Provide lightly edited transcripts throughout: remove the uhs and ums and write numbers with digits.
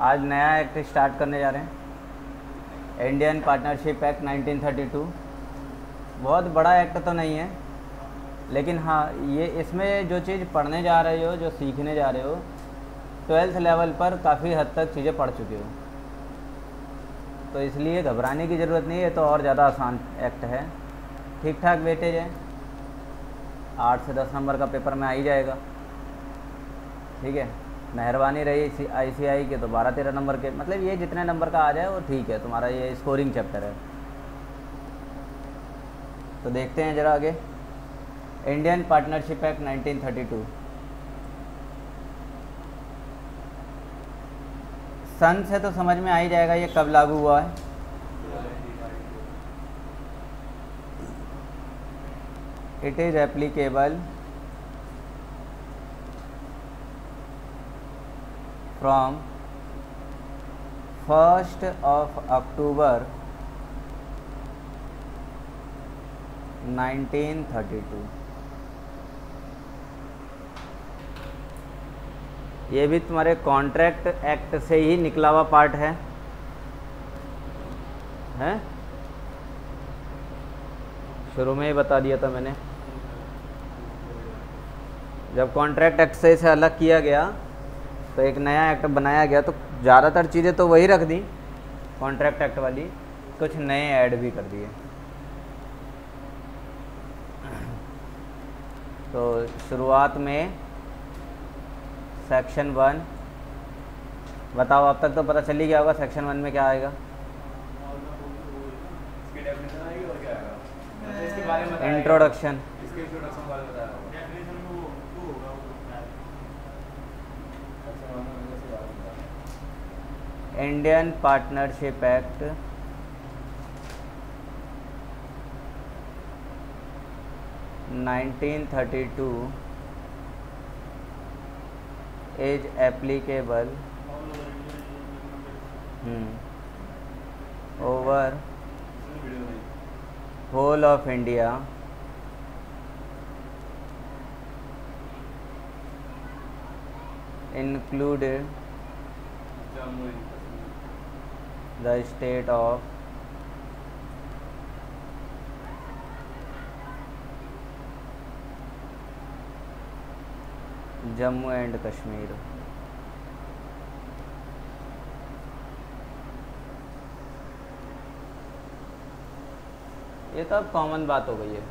आज नया act start करने जा रहे हैं, इंडियन पार्टनरशिप एक्ट 1932। बहुत बड़ा एक्ट तो नहीं है, लेकिन हाँ ये इसमें जो चीज़ पढ़ने जा रहे हो, जो सीखने जा रहे हो, 12th लेवल पर काफ़ी हद तक चीज़ें पढ़ चुके हो, तो इसलिए घबराने की ज़रूरत नहीं है। तो और ज़्यादा आसान एक्ट है, ठीक ठाक वेटेज है, 8 से 10 नंबर का पेपर में आ ही जाएगा। ठीक है, मेहरबानी रही ICI के तो 12-13 नंबर के, मतलब ये जितने नंबर का आ जाए वो ठीक है, तुम्हारा ये स्कोरिंग चैप्टर है। तो देखते हैं ज़रा आगे, इंडियन पार्टनरशिप एक्ट 1932 सन से तो समझ में आ ही जाएगा ये कब लागू हुआ है। It is applicable from 1st of October 1932। ये भी तुम्हारे कॉन्ट्रैक्ट एक्ट से ही निकला हुआ पार्ट है, हैं? शुरू में ही बता दिया था मैंने, जब कॉन्ट्रैक्ट एक्ट से इसे अलग किया गया तो एक नया एक्ट बनाया गया, तो ज़्यादातर चीज़ें तो वही रख दी कॉन्ट्रैक्ट एक्ट वाली, कुछ नए ऐड भी कर दिए। तो शुरुआत में सेक्शन 1 बताओ, अब तक तो पता चल ही गया होगा सेक्शन 1 में क्या आएगा। Introduction, Indian partnership act 1932 is applicable over whole of India included the state of Jammu and Kashmir. ये तो अब कॉमन बात हो गई है।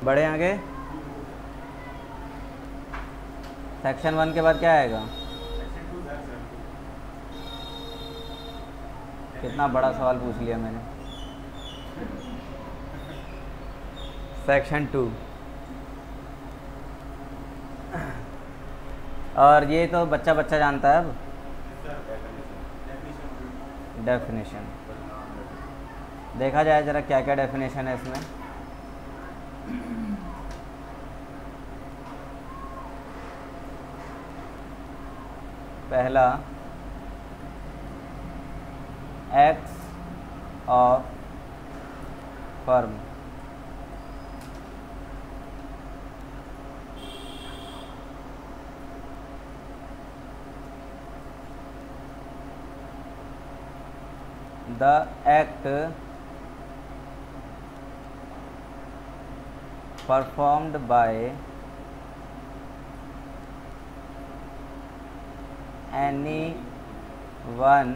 बढ़े आगे, सेक्शन 1 के बाद क्या आएगा? कितना बड़ा सवाल पूछ लिया मैंने। सेक्शन 2, और ये तो बच्चा बच्चा जानता है। अब डेफिनेशन देखा जाए ज़रा, क्या क्या डेफिनेशन है इसमें। पहला, acts of firm. The act performed by any one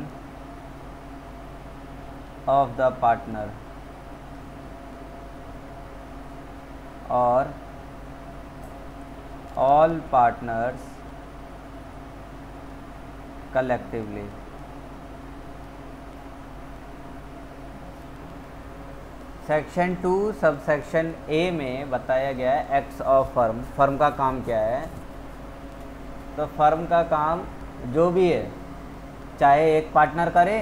of the partner or all partners collectively। Section 2 sub section A में बताया गया है एक्ट्स ऑफ फर्म। फर्म का काम क्या है? तो फर्म का काम जो भी है, चाहे एक पार्टनर करे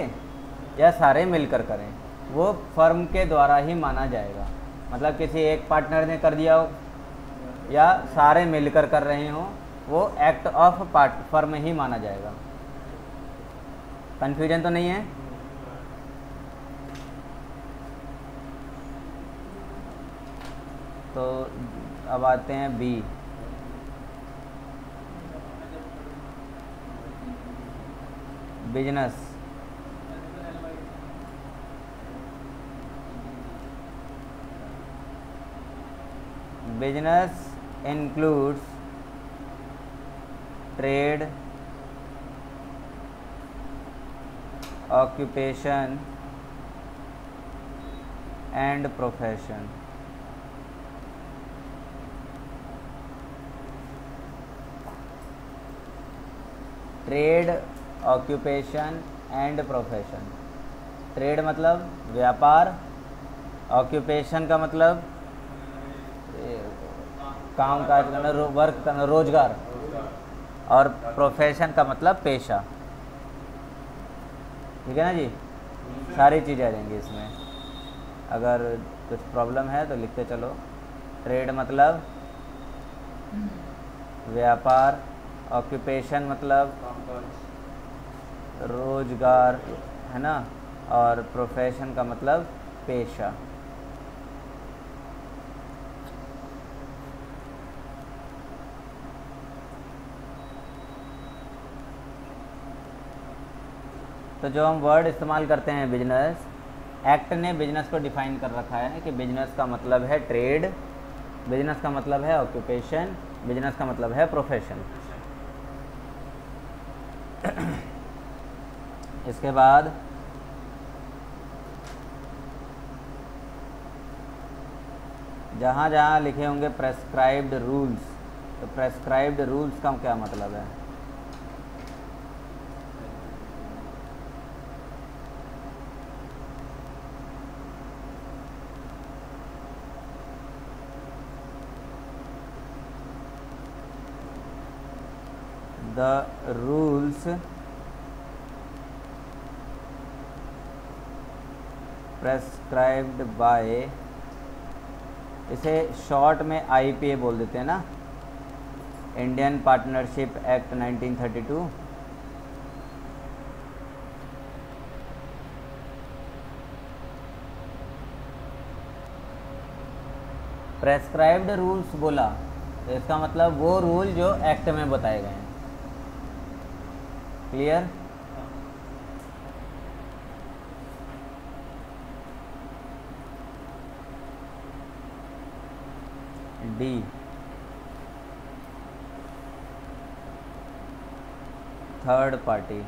या सारे मिलकर करें, वो फर्म के द्वारा ही माना जाएगा। मतलब किसी एक पार्टनर ने कर दिया हो या सारे मिलकर कर रहे हो, वो एक्ट ऑफ फर्म ही माना जाएगा। कन्फ्यूजन तो नहीं है? तो अब आते हैं B. Business, business includes trade, occupation and profession. Trade, occupation and profession. Trade मतलब व्यापार, ऑक्यूपेशन का मतलब काम काज करना, वर्क करना, रोजगार, और प्रोफेशन का मतलब पेशा। ठीक है ना जी, सारी चीज़ें आ जाएंगी इसमें। अगर कुछ प्रॉब्लम है तो लिखते चलो। ट्रेड मतलब व्यापार, ऑक्यूपेशन मतलब रोजगार, है ना, और प्रोफेशन का मतलब पेशा। तो जो हम वर्ड इस्तेमाल करते हैं बिजनेस, एक्ट ने बिजनेस को डिफाइन कर रखा है कि बिजनेस का मतलब है ट्रेड, बिजनेस का मतलब है ऑक्यूपेशन, बिजनेस का मतलब है प्रोफेशन। इसके बाद जहाँ जहाँ लिखे होंगे प्रेस्क्राइब्ड रूल्स, तो प्रेस्क्राइब्ड रूल्स का क्या मतलब है? The rules prescribed by, इसे शॉर्ट में IPA बोल देते हैं ना, Indian partnership act 1932। Prescribed rules बोला तो इसका मतलब वो रूल जो एक्ट में बताए गए हैं। Clear? D, third party.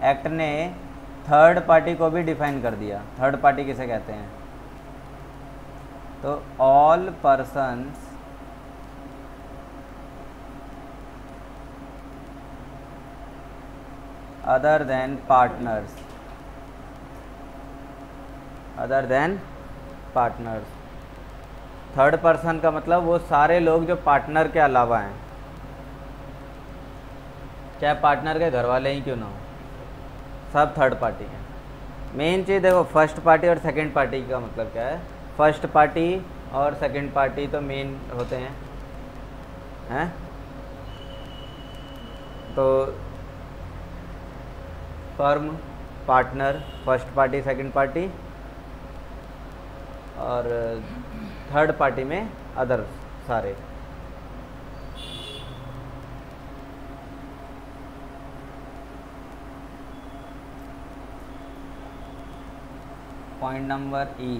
Act ने थर्ड पार्टी को भी डिफाइन कर दिया। थर्ड पार्टी किसे कहते हैं? तो all persons other than partners, other than partners. Third person का मतलब वो सारे लोग जो पार्टनर के अलावा हैं, चाहे पार्टनर के घर वाले ही क्यों ना हो, सब थर्ड पार्टी हैं। मेन चीज़ देखो, फर्स्ट पार्टी और सेकंड पार्टी का मतलब क्या है। फर्स्ट पार्टी और सेकंड पार्टी तो मेन होते हैं तो firm, partner, first party, second party, और थर्ड पार्टी में अदर सारे। पॉइंट नंबर ई,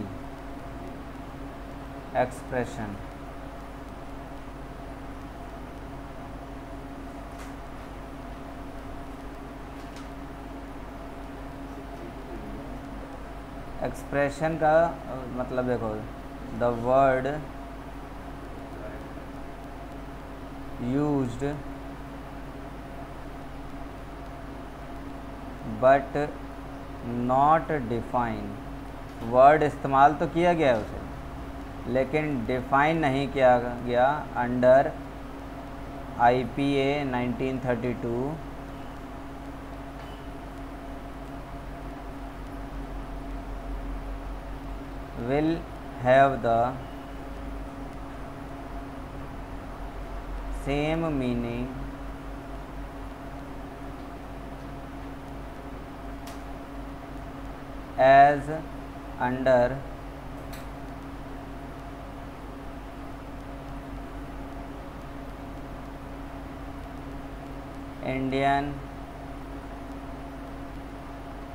एक्सप्रेशन। एक्सप्रेशन का मतलब देखो, the word used but not define. Word इस्तेमाल तो किया गया है उसे, लेकिन डिफाइन नहीं किया गया under IPA 1932 will have the same meaning as under Indian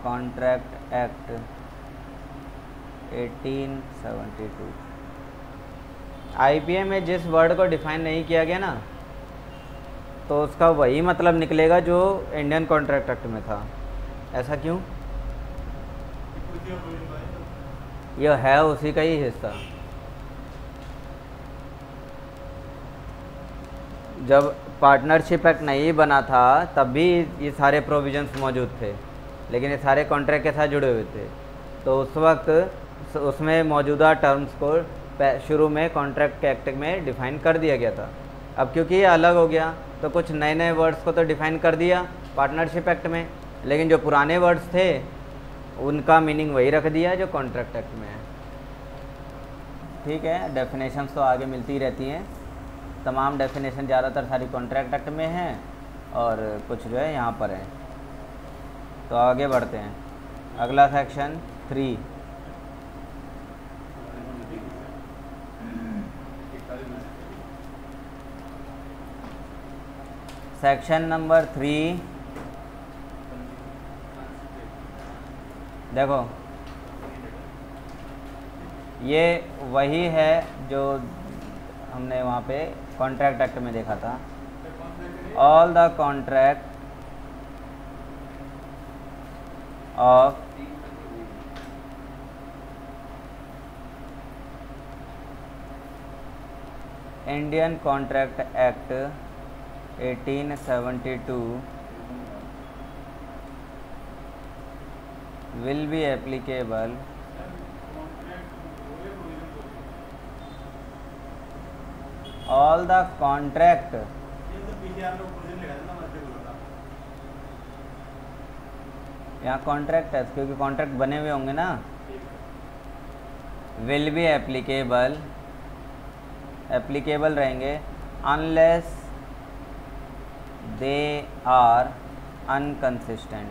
contract act 1872। IPA में जिस वर्ड को डिफाइन नहीं किया गया ना, तो उसका वही मतलब निकलेगा जो इंडियन कॉन्ट्रैक्ट एक्ट में था। ऐसा क्यों? यह है उसी का ही हिस्सा। जब पार्टनरशिप एक्ट नहीं बना था तब भी ये सारे प्रोविजंस मौजूद थे, लेकिन ये सारे कॉन्ट्रैक्ट के साथ जुड़े हुए थे। तो उस वक्त उसमें मौजूदा टर्म्स को शुरू में कॉन्ट्रैक्ट एक्ट में डिफ़ाइन कर दिया गया था। अब क्योंकि ये अलग हो गया तो कुछ नए नए वर्ड्स को तो डिफ़ाइन कर दिया पार्टनरशिप एक्ट में, लेकिन जो पुराने वर्ड्स थे उनका मीनिंग वही रख दिया जो कॉन्ट्रैक्ट एक्ट में है। ठीक है, डेफिनेशंस तो आगे मिलती रहती हैं। तमाम डेफिनेशन ज़्यादातर सारी कॉन्ट्रैक्ट एक्ट में हैं और कुछ जो है यहाँ पर हैं। तो आगे बढ़ते हैं। अगला सेक्शन 3। सेक्शन नंबर 3 देखो, ये वही है जो हमने वहाँ पे कॉन्ट्रैक्ट एक्ट में देखा था। All the contract of Indian contract act 1872 will be applicable all the contract यहाँ कॉन्ट्रैक्ट है क्योंकि कॉन्ट्रैक्ट बने हुए होंगे ना। विल बी एप्लीकेबल रहेंगे unless they are unconsistent.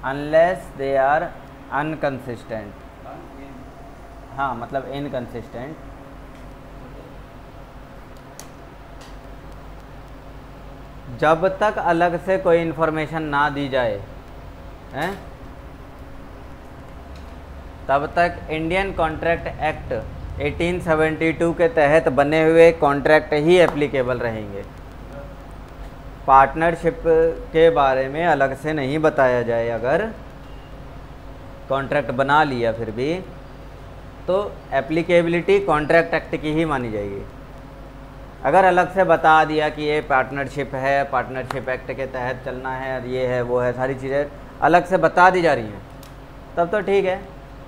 Unless they are unconsistent, हाँ मतलब इनकंसिस्टेंट। जब तक अलग से कोई इन्फॉर्मेशन ना दी जाए हैं, तब तक इंडियन कॉन्ट्रैक्ट एक्ट 1872 के तहत बने हुए कॉन्ट्रैक्ट ही एप्लीकेबल रहेंगे। पार्टनरशिप के बारे में अलग से नहीं बताया जाए। अगर कॉन्ट्रैक्ट बना लिया फिर भी तो एप्लीकेबिलिटी कॉन्ट्रैक्ट एक्ट की ही मानी जाएगी। अगर अलग से बता दिया कि ये पार्टनरशिप है, पार्टनरशिप एक्ट के तहत चलना है, और ये है वो है, सारी चीज़ें अलग से बता दी जा रही हैं, तब तो ठीक है,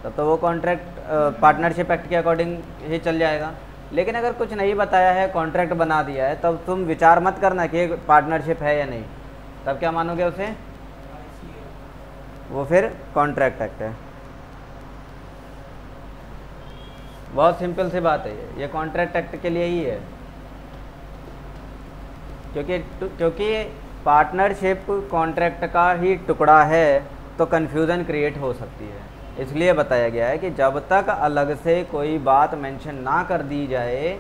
तब तो वो कॉन्ट्रैक्ट पार्टनरशिप एक्ट के अकॉर्डिंग ही चल जाएगा। लेकिन अगर कुछ नहीं बताया है, कॉन्ट्रैक्ट बना दिया है, तब तुम विचार मत करना कि पार्टनरशिप है या नहीं। तब क्या मानोगे उसे? वो फिर कॉन्ट्रैक्ट एक्ट है। बहुत सिंपल सी बात है ये कॉन्ट्रैक्ट एक्ट के लिए ही है। क्योंकि पार्टनरशिप कॉन्ट्रैक्ट का ही टुकड़ा है तो कन्फ्यूज़न क्रिएट हो सकती है। इसलिए बताया गया है कि जब तक अलग से कोई बात मेंशन ना कर दी जाए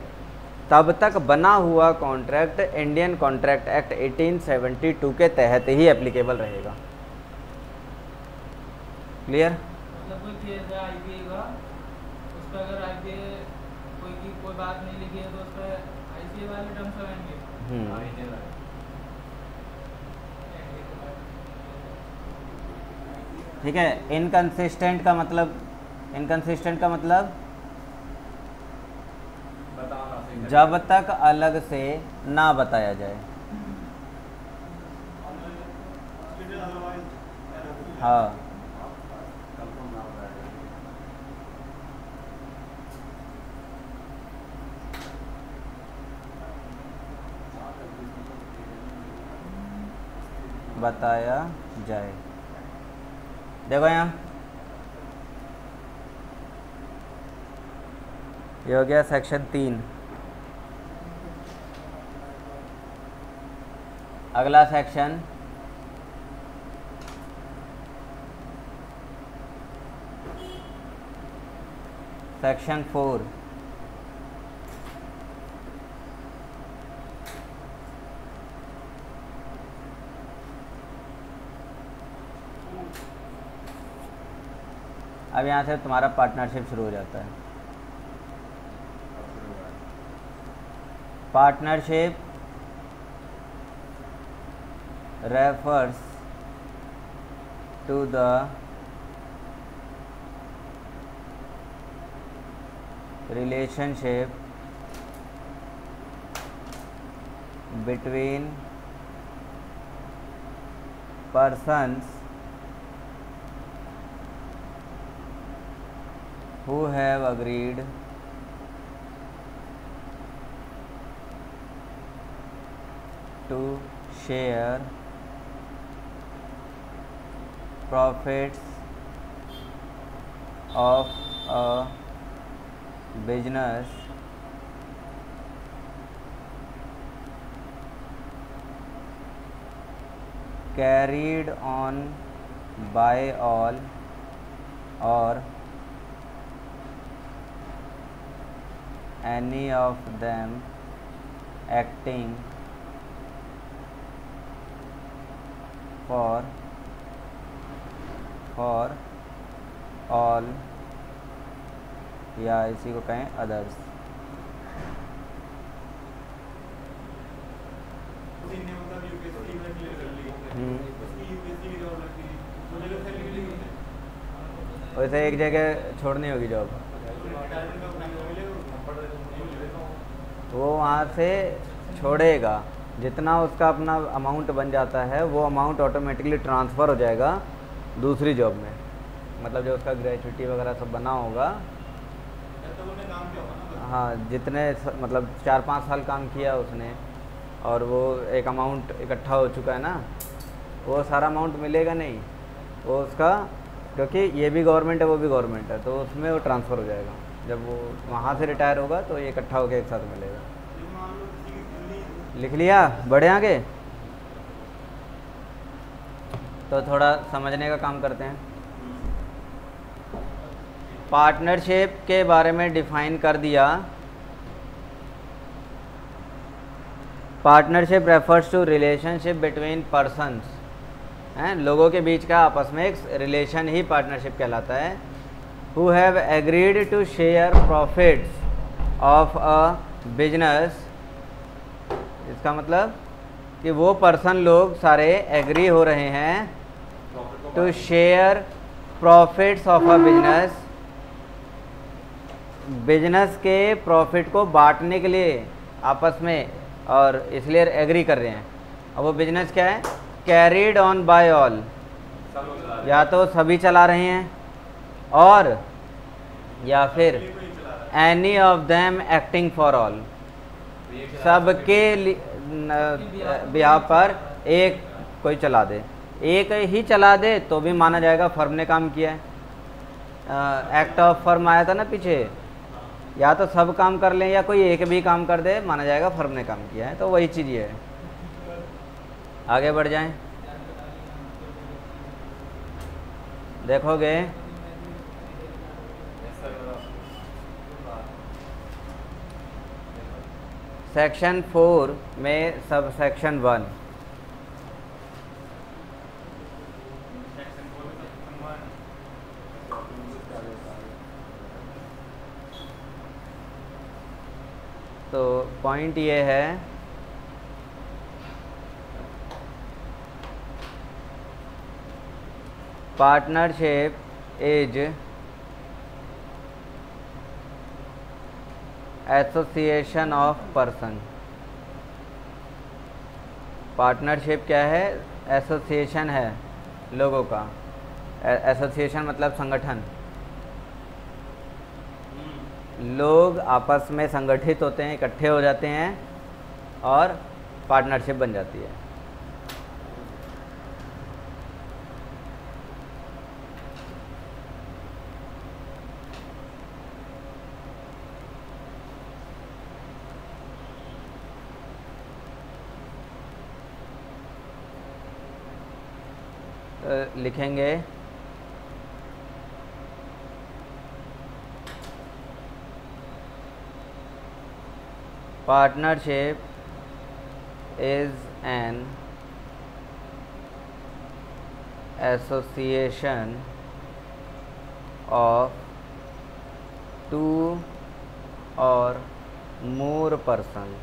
तब तक बना हुआ कॉन्ट्रैक्ट इंडियन कॉन्ट्रैक्ट एक्ट 1872 के तहत ही एप्लीकेबल रहेगा। क्लियर? मतलब कोई केस है आईपीए का, उस पर अगर आईपीए कोई बात नहीं लिखी है तो उस पर आईपीए वाले टर्म्स आएंगे। ठीक है। इनकंसिस्टेंट का मतलब जब तक अलग से ना बताया जाए। हाँ, बताया जाए। देखो यहाँ ये हो गया सेक्शन 3। अगला सेक्शन सेक्शन 4 अब यहाँ से तुम्हारा पार्टनरशिप शुरू हो जाता है। Partnership refers to the relationship between persons who have agreed to share profits of a business carried on by all or any of them acting for all या इसी को कहें अदर्स। वैसे एक जगह छोड़नी होगी जॉब, वो वहाँ से छोड़ेगा, जितना उसका अपना अमाउंट बन जाता है वो अमाउंट ऑटोमेटिकली ट्रांसफ़र हो जाएगा दूसरी जॉब में। मतलब जो उसका ग्रेजुएटी वगैरह सब बना होगा, हाँ, जितने मतलब 4-5 साल काम किया उसने और वो एक अमाउंट इकट्ठा हो चुका है ना, वो सारा अमाउंट मिलेगा नहीं, वो उसका, क्योंकि ये भी गवर्नमेंट है वो भी गवर्नमेंट है, तो उसमें वो ट्रांसफ़र हो जाएगा। जब वो वहाँ से रिटायर होगा तो ये इकट्ठा होकर एक साथ मिलेगा। लिख लिया? बढ़े आगे? तो थोड़ा समझने का काम करते हैं। पार्टनरशिप के बारे में डिफाइन कर दिया। Partnership refers to relationship between persons, हैं, लोगों के बीच का आपस में एक रिलेशन ही पार्टनरशिप कहलाता है। Who have agreed to share profits of a business, इसका मतलब कि वो पर्सन लोग सारे एग्री हो रहे हैं to share profits of a business, business के प्रॉफिट को बांटने के लिए आपस में, और इसलिए एग्री कर रहे हैं। अब वो बिजनेस क्या है? कैरीड ऑन बाय ऑल, या तो सभी चला रहे हैं और या फिर any of them acting for all, सबके बिहार पर एक कोई चला दे, एक ही चला दे तो भी माना जाएगा फर्म ने काम किया है। एक्ट ऑफ फर्म आया था ना पीछे, या तो सब काम कर लें या कोई एक भी काम कर दे, माना जाएगा फर्म ने काम किया है। तो वही चीज़ ये है। आगे बढ़ जाएं, देखोगे सेक्शन 4 में सब सेक्शन 1, तो पॉइंट ये है partnership is association of person. Partnership क्या है? एसोसिएशन है लोगों का। एसोसिएशन मतलब संगठन, लोग आपस में संगठित होते हैं, इकट्ठे हो जाते हैं और पार्टनरशिप बन जाती है। लिखेंगे partnership is an association of two or more person।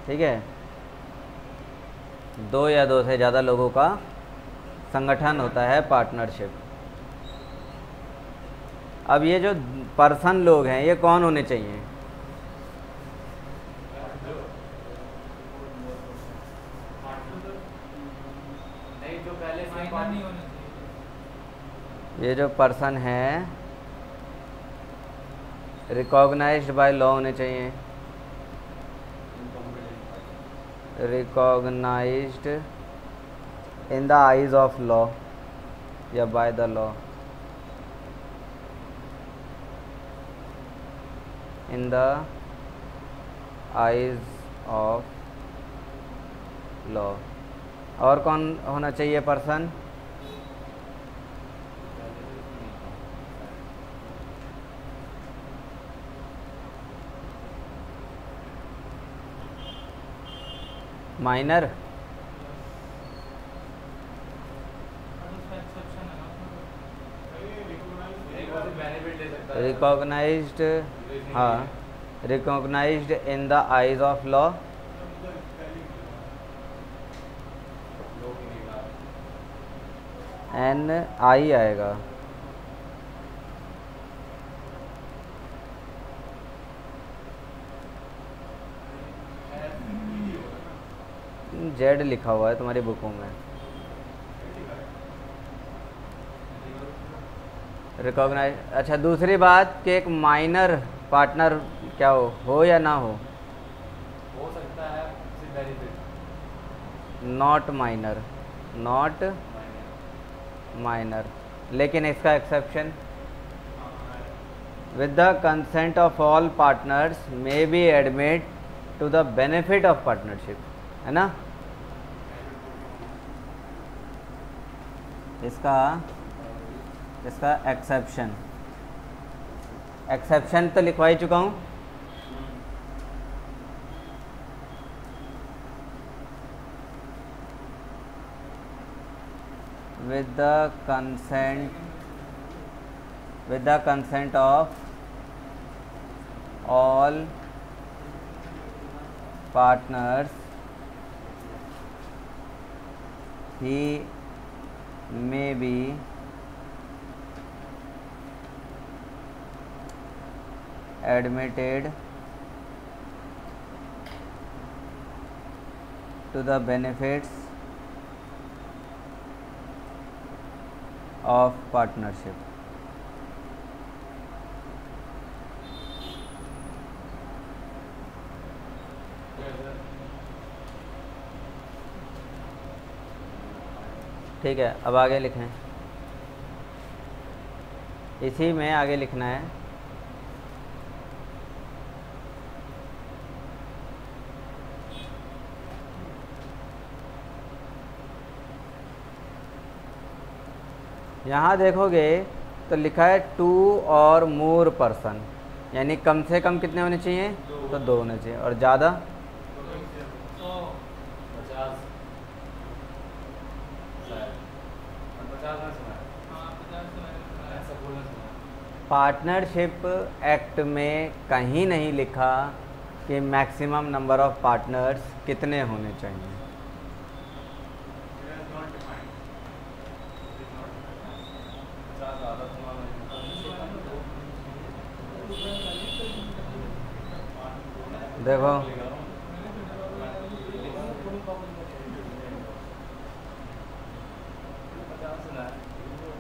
ठीक है, दो या दो से ज़्यादा लोगों का संगठन होता है पार्टनरशिप। अब ये जो पर्सन लोग हैं ये कौन होने चाहिए? ये जो पर्सन है रिकॉग्नाइज्ड बाय लॉ होने चाहिए, recognised in the eyes of law या by the law, in the eyes of law. और कौन होना चाहिए पर्सन? माइनर, रिकॉग्नाइज्ड, हाँ recognised in the eyes of law, N I आएगा। जेड लिखा हुआ है तुम्हारी बुकों में। रिकॉग्नाइज, अच्छा दूसरी बात कि एक माइनर पार्टनर क्या हो या ना हो सकता है नॉट माइनर, नॉट माइनर। लेकिन इसका exception, with the consent of all partners may be admit to the benefit of partnership, है ना। इसका एक्सेप्शन, एक्सेप्शन तो लिखवा ही चुका हूँ। with the consent of all partners he may be admitted to the benefits of partnership। ठीक है, अब आगे लिखें, इसी में आगे लिखना है। यहाँ देखोगे तो लिखा है टू और मोर पर्सन, यानी कम से कम कितने होने चाहिए? तो दो होने चाहिए, और ज़्यादा 50। पार्टनरशिप एक्ट में कहीं नहीं लिखा कि मैक्सिमम नंबर ऑफ पार्टनर्स कितने होने चाहिए। देखो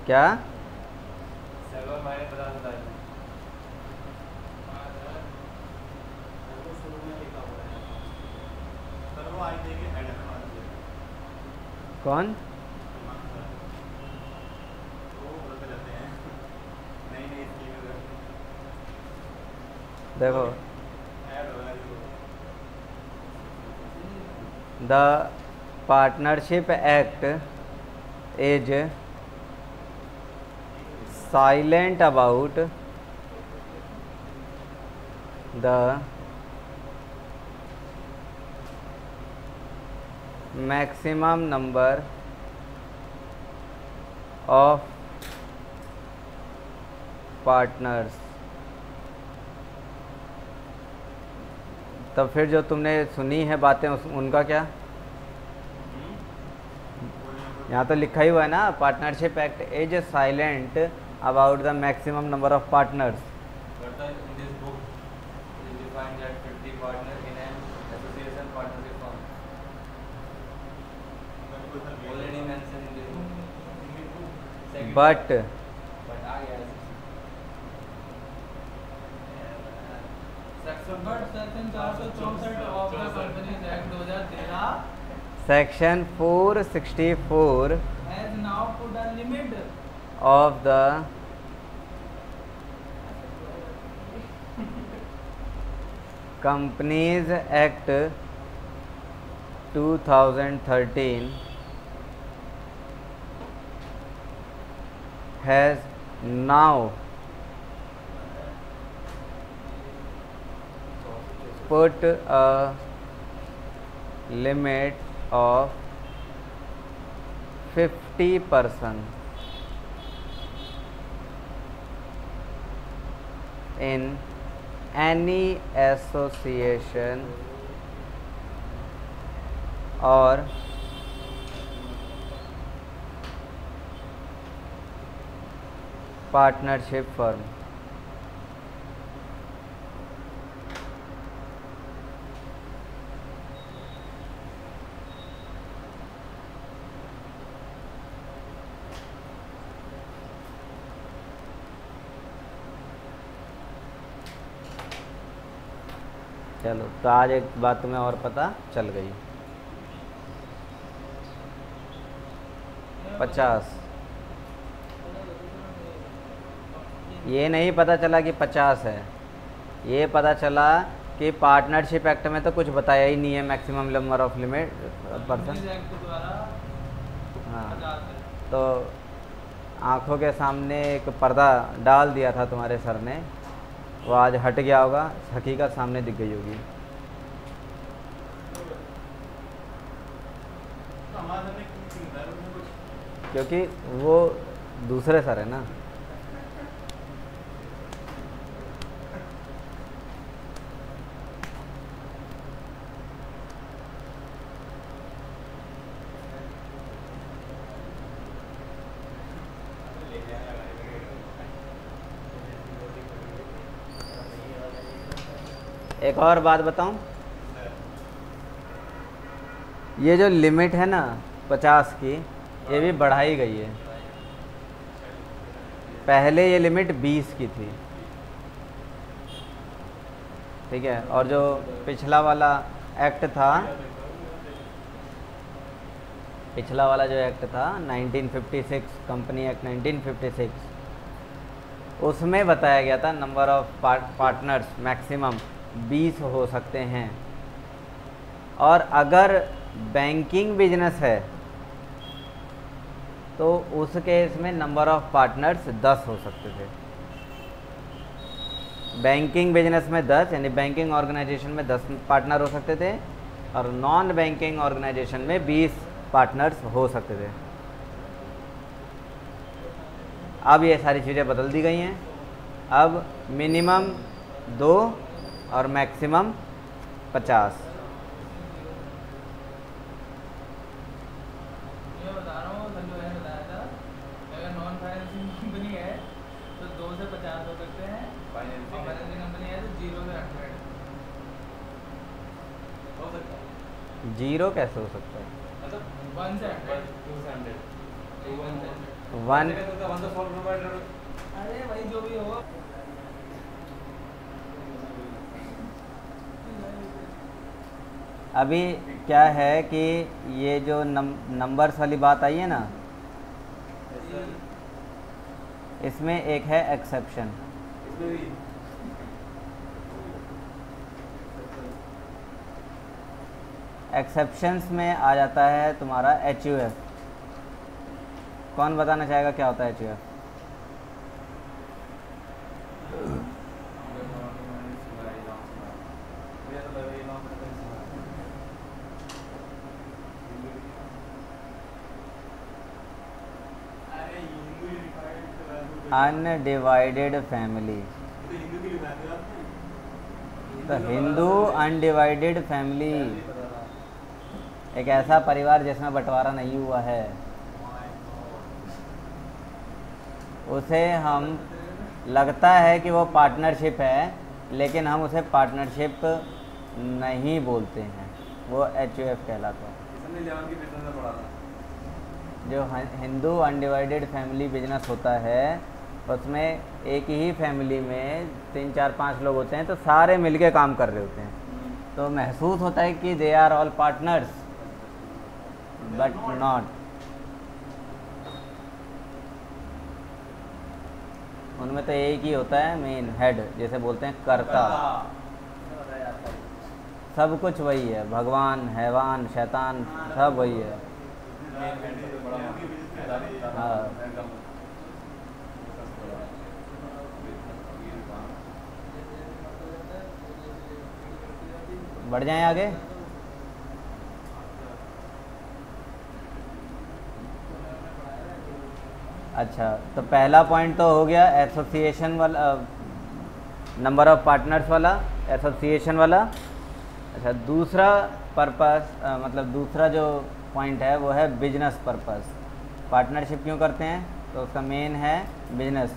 क्या कौन? देखो the partnership act is silent about the maximum number of partners। तो फिर जो तुमने सुनी है बातें उनका क्या? यहाँ तो लिखा ही हुआ है ना, partnership act is silent about the maximum number of partners. But section 464 has now put a limit of the Companies Act 2013 has now put a limit of 50% in any association or partnership firm। चलो, तो आज एक बात तुम्हें और पता चल गई। 50 ये नहीं पता चला कि 50 है, ये पता चला कि पार्टनरशिप एक्ट में तो कुछ बताया ही नहीं है maximum number of limit person. हाँ, तो आँखों के सामने एक पर्दा डाल दिया था तुम्हारे सर ने, वो आज हट गया होगा, हकीकत सामने दिख गई होगी। क्योंकि वो दूसरे सर है ना। एक और बात बताऊं, ये जो लिमिट है ना 50 की, ये भी बढ़ाई गई है। पहले ये लिमिट 20 की थी, ठीक है। और जो पिछला वाला एक्ट था, पिछला वाला जो एक्ट था 1956, कंपनी एक्ट 1956, उसमें बताया गया था नंबर ऑफ पार्टनर्स मैक्सिमम 20 हो सकते हैं। और अगर बैंकिंग बिजनेस है तो उस केस में नंबर ऑफ पार्टनर्स 10 हो सकते थे। बैंकिंग बिजनेस में 10, यानी बैंकिंग ऑर्गेनाइजेशन में 10 पार्टनर हो सकते थे, और नॉन बैंकिंग ऑर्गेनाइजेशन में 20 पार्टनर्स हो सकते थे। अब ये सारी चीज़ें बदल दी गई हैं। अब मिनिमम 2 और मैक्सिमम 50। ये बता रहा हूँ, जो है बताया था, अगर नॉन फाइनेंसिंग कंपनी है तो 2 से 50 हो सकते हैं, फाइनेंसिंग कंपनी है तो 0 से 100 हो सकता है। 0 कैसे हो सकता है? मतलब 1 से 100, 2 से 100, 1 अरे भाई जो भी हो। अभी क्या है कि ये जो नंबर्स वाली बात आई है ना, इसमें एक है एक्सेप्शन। एक्सेप्शंस में आ जाता है तुम्हारा HUF। कौन बताना चाहेगा क्या होता है HUF? अनडिवाइडेड फैमिली, तो हिंदू अनडिवाइडेड फैमिली एक ऐसा परिवार जिसमें बंटवारा नहीं हुआ है, उसे हम लगता है कि वो पार्टनरशिप है, लेकिन हम उसे पार्टनरशिप नहीं बोलते हैं, वो HUF कहलाता है। जो हिंदू अनडिवाइडेड फैमिली बिजनेस होता है उसमें एक ही फैमिली में 3 4 5 लोग होते हैं, तो सारे मिलके काम कर रहे होते हैं, तो महसूस होता है कि they are all partners, but not. उनमें तो एक ही होता है मेन हेड, जैसे बोलते हैं कर्ता, सब कुछ वही है, भगवान, हैवान, शैतान, सब वही है। हाँ, बढ़ जाएं आगे। अच्छा, तो पहला पॉइंट तो हो गया एसोसिएशन वाला, नंबर ऑफ पार्टनर्स वाला, एसोसिएशन वाला। अच्छा, दूसरा पर्पस मतलब दूसरा जो पॉइंट है वो है बिजनेस पर्पस। पार्टनरशिप क्यों करते हैं, तो उसका मेन है business,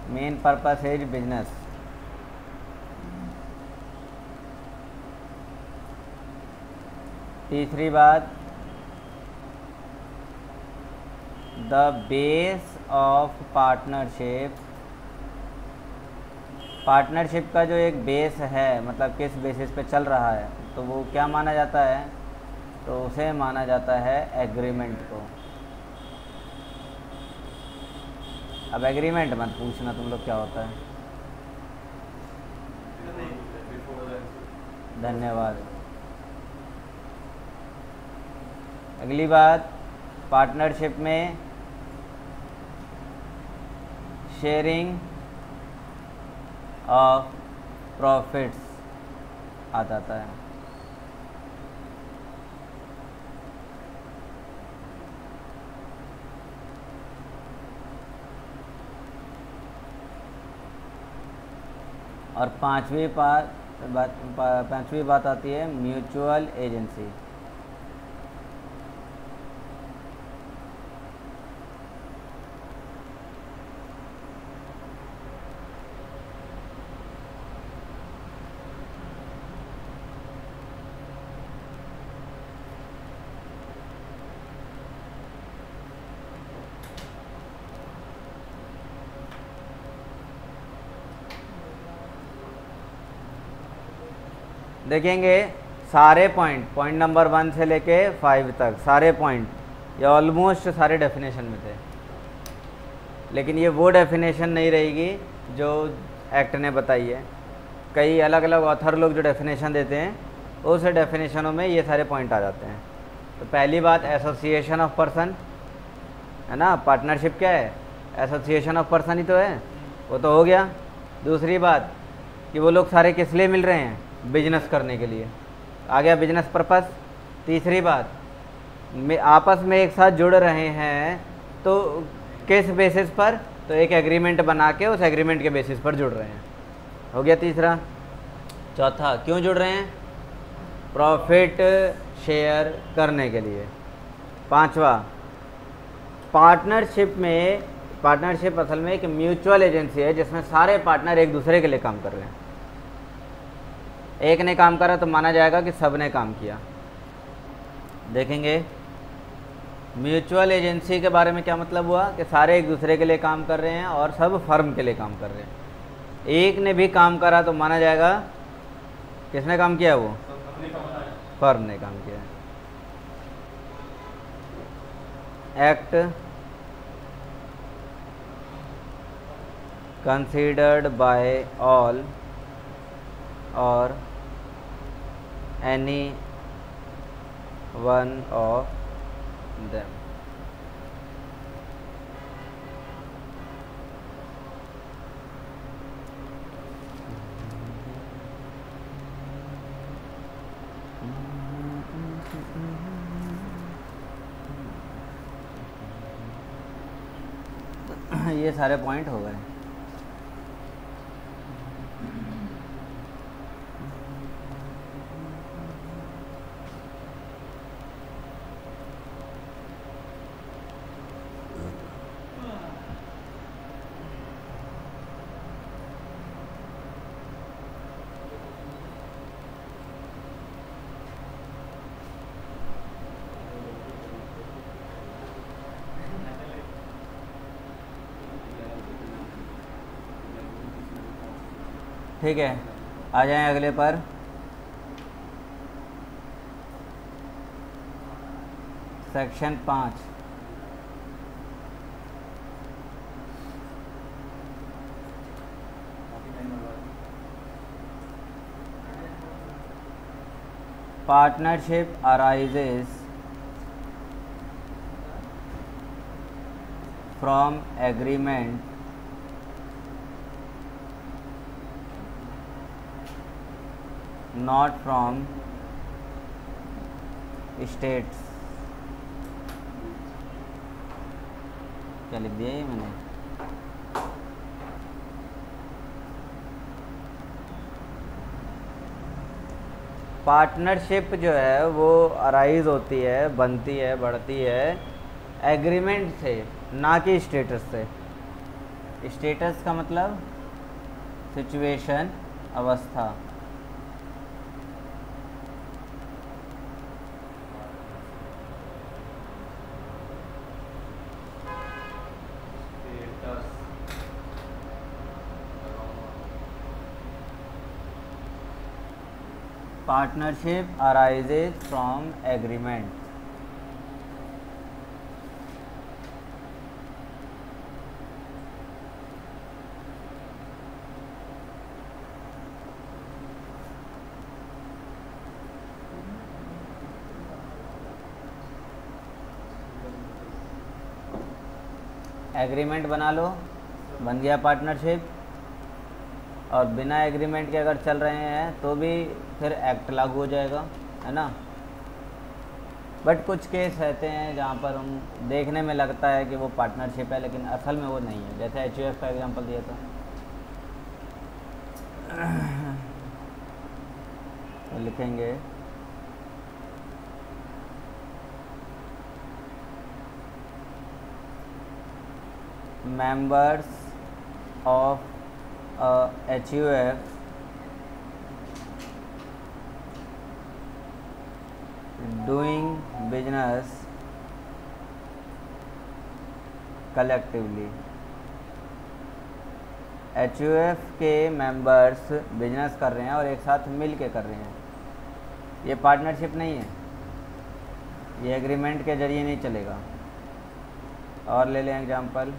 main purpose is business. तीसरी बात, the base of partnership, partnership का जो एक बेस है, मतलब किस बेसिस पे चल रहा है, तो वो क्या माना जाता है, तो उसे माना जाता है एग्रीमेंट को। अब एग्रीमेंट मत पूछना तुम लोग क्या होता है। धन्यवाद। अगली बात, पार्टनरशिप में शेयरिंग ऑफ प्रॉफिट्स आ जाता है। और पांचवी बात आती है म्यूचुअल एजेंसी। देखेंगे सारे पॉइंट नंबर 1 से लेके 5 तक सारे पॉइंट ये ऑलमोस्ट सारे डेफिनेशन में थे, लेकिन ये वो डेफिनेशन नहीं रहेगी जो एक्ट ने बताई है। कई अलग अलग ऑथर लोग जो डेफिनेशन देते हैं उस डेफिनेशनों में ये सारे पॉइंट आ जाते हैं। तो पहली बात एसोसिएशन ऑफ पर्सन है ना, पार्टनरशिप क्या है, एसोसिएशन ऑफ पर्सन ही तो है, वो तो हो गया। दूसरी बात कि वो लोग सारे किस लिए मिल रहे हैं, बिजनेस करने के लिए, आ गया बिजनेस पर्पस। तीसरी बात आपस में एक साथ जुड़ रहे हैं, तो किस बेसिस पर, तो एक एग्रीमेंट बना के उस एग्रीमेंट के बेसिस पर जुड़ रहे हैं, हो गया तीसरा। चौथा क्यों जुड़ रहे हैं, प्रॉफिट शेयर करने के लिए। पांचवा पार्टनरशिप असल में एक म्यूचुअल एजेंसी है जिसमें सारे पार्टनर एक दूसरे के लिए काम कर रहे हैं। एक ने काम करा तो माना जाएगा कि सब ने काम किया। देखेंगे म्यूचुअल एजेंसी के बारे में क्या मतलब हुआ कि सारे एक दूसरे के लिए काम कर रहे हैं और सब फर्म के लिए काम कर रहे हैं। एक ने भी काम करा तो माना जाएगा किसने काम किया, वो फर्म ने काम किया। एक्ट कंसीडर्ड बाय ऑल और any one of them। ये सारे पॉइंट हो गए। ठीक है, आ जाएं अगले पर। Section 5। Partnership arises from agreement not from states। क्या लिख दिया ये मैंने? पार्टनरशिप जो है वो अराइज होती है, बनती है, बढ़ती है एग्रीमेंट से, ना कि स्टेटस से। स्टेटस का मतलब सिचुएशन, अवस्था। Partnership arises from agreement। Agreement बना लो, बन गया पार्टनरशिप। और बिना एग्रीमेंट के अगर चल रहे हैं तो भी फिर एक्ट लागू हो जाएगा, है ना। बट कुछ केस रहते हैं जहाँ पर हम देखने में लगता है कि वो पार्टनरशिप है, लेकिन असल में वो नहीं है। जैसे HUF का एग्जांपल दिया था, तो लिखेंगे members of HUF doing business collectively। HUF के मेंबर्स बिजनेस कर रहे हैं और एक साथ मिल के कर रहे हैं, ये पार्टनरशिप नहीं है, ये एग्रीमेंट के जरिए नहीं चलेगा। और ले लें एग्जांपल,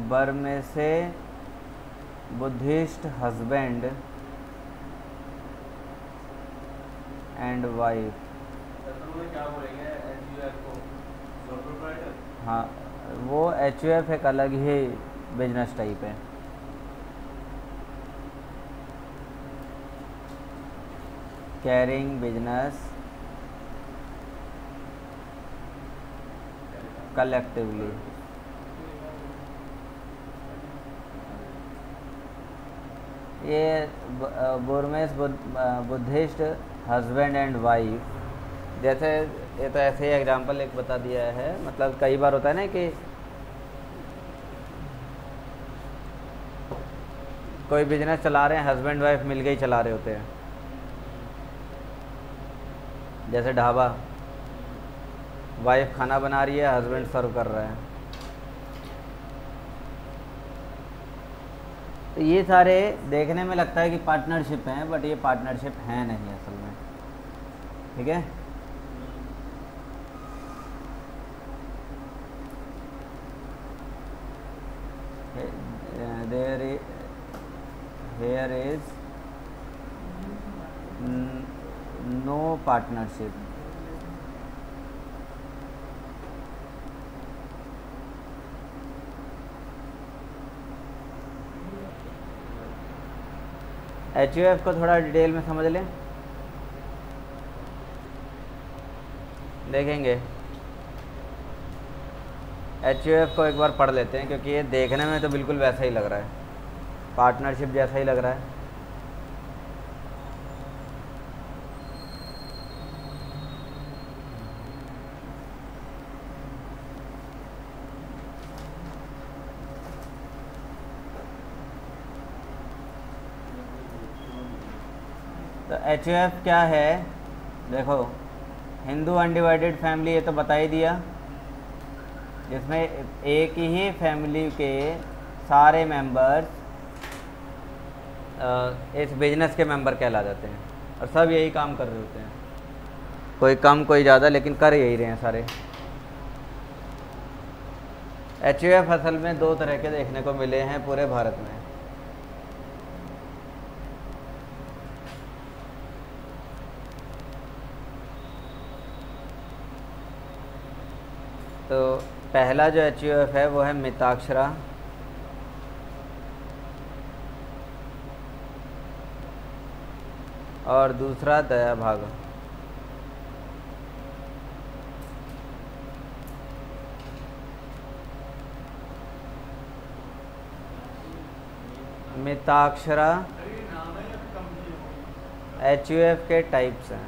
बर्मे से बुद्धिस्ट हस्बैंड एंड वाइफ। क्या बोलेंगे HUF को? Sole proprietor? हाँ, वो HUF एक अलग ही बिजनेस टाइप है। Carrying business collectively. ये बुर्मेस बुद्धिस्ट हस्बैंड एंड वाइफ, जैसे ये तो ऐसे ही एग्जांपल एक बता दिया है। मतलब कई बार होता है ना कि कोई बिजनेस चला रहे हैं, हस्बैंड वाइफ मिलके ही चला रहे होते हैं। जैसे ढाबा, वाइफ खाना बना रही है, हस्बैंड सर्व कर रहा है। तो ये सारे देखने में लगता है कि पार्टनरशिप हैं, बट ये पार्टनरशिप है नहीं असल में, ठीक है। Here is no partnership। HUF को थोड़ा डिटेल में समझ लें, देखेंगे। HUF को एक बार पढ़ लेते हैं, क्योंकि ये देखने में तो बिल्कुल वैसा ही लग रहा है, पार्टनरशिप जैसा ही लग रहा है। तो HUF क्या है, देखो, हिंदू अनडिवाइडेड फैमिली, ये तो बता ही दिया, जिसमें एक ही फैमिली के सारे मेंबर्स इस बिजनेस के मेंबर कहला जाते हैं, और सब यही काम कर रहे होते हैं, कोई कम कोई ज़्यादा, लेकिन कर यही रहे हैं सारे। HUF असल में 2 तरह के देखने को मिले हैं पूरे भारत में। तो पहला जो HUF है वो है मिताक्षरा, और दूसरा दया भाग। मिताक्षरा HUF के टाइप्स हैं।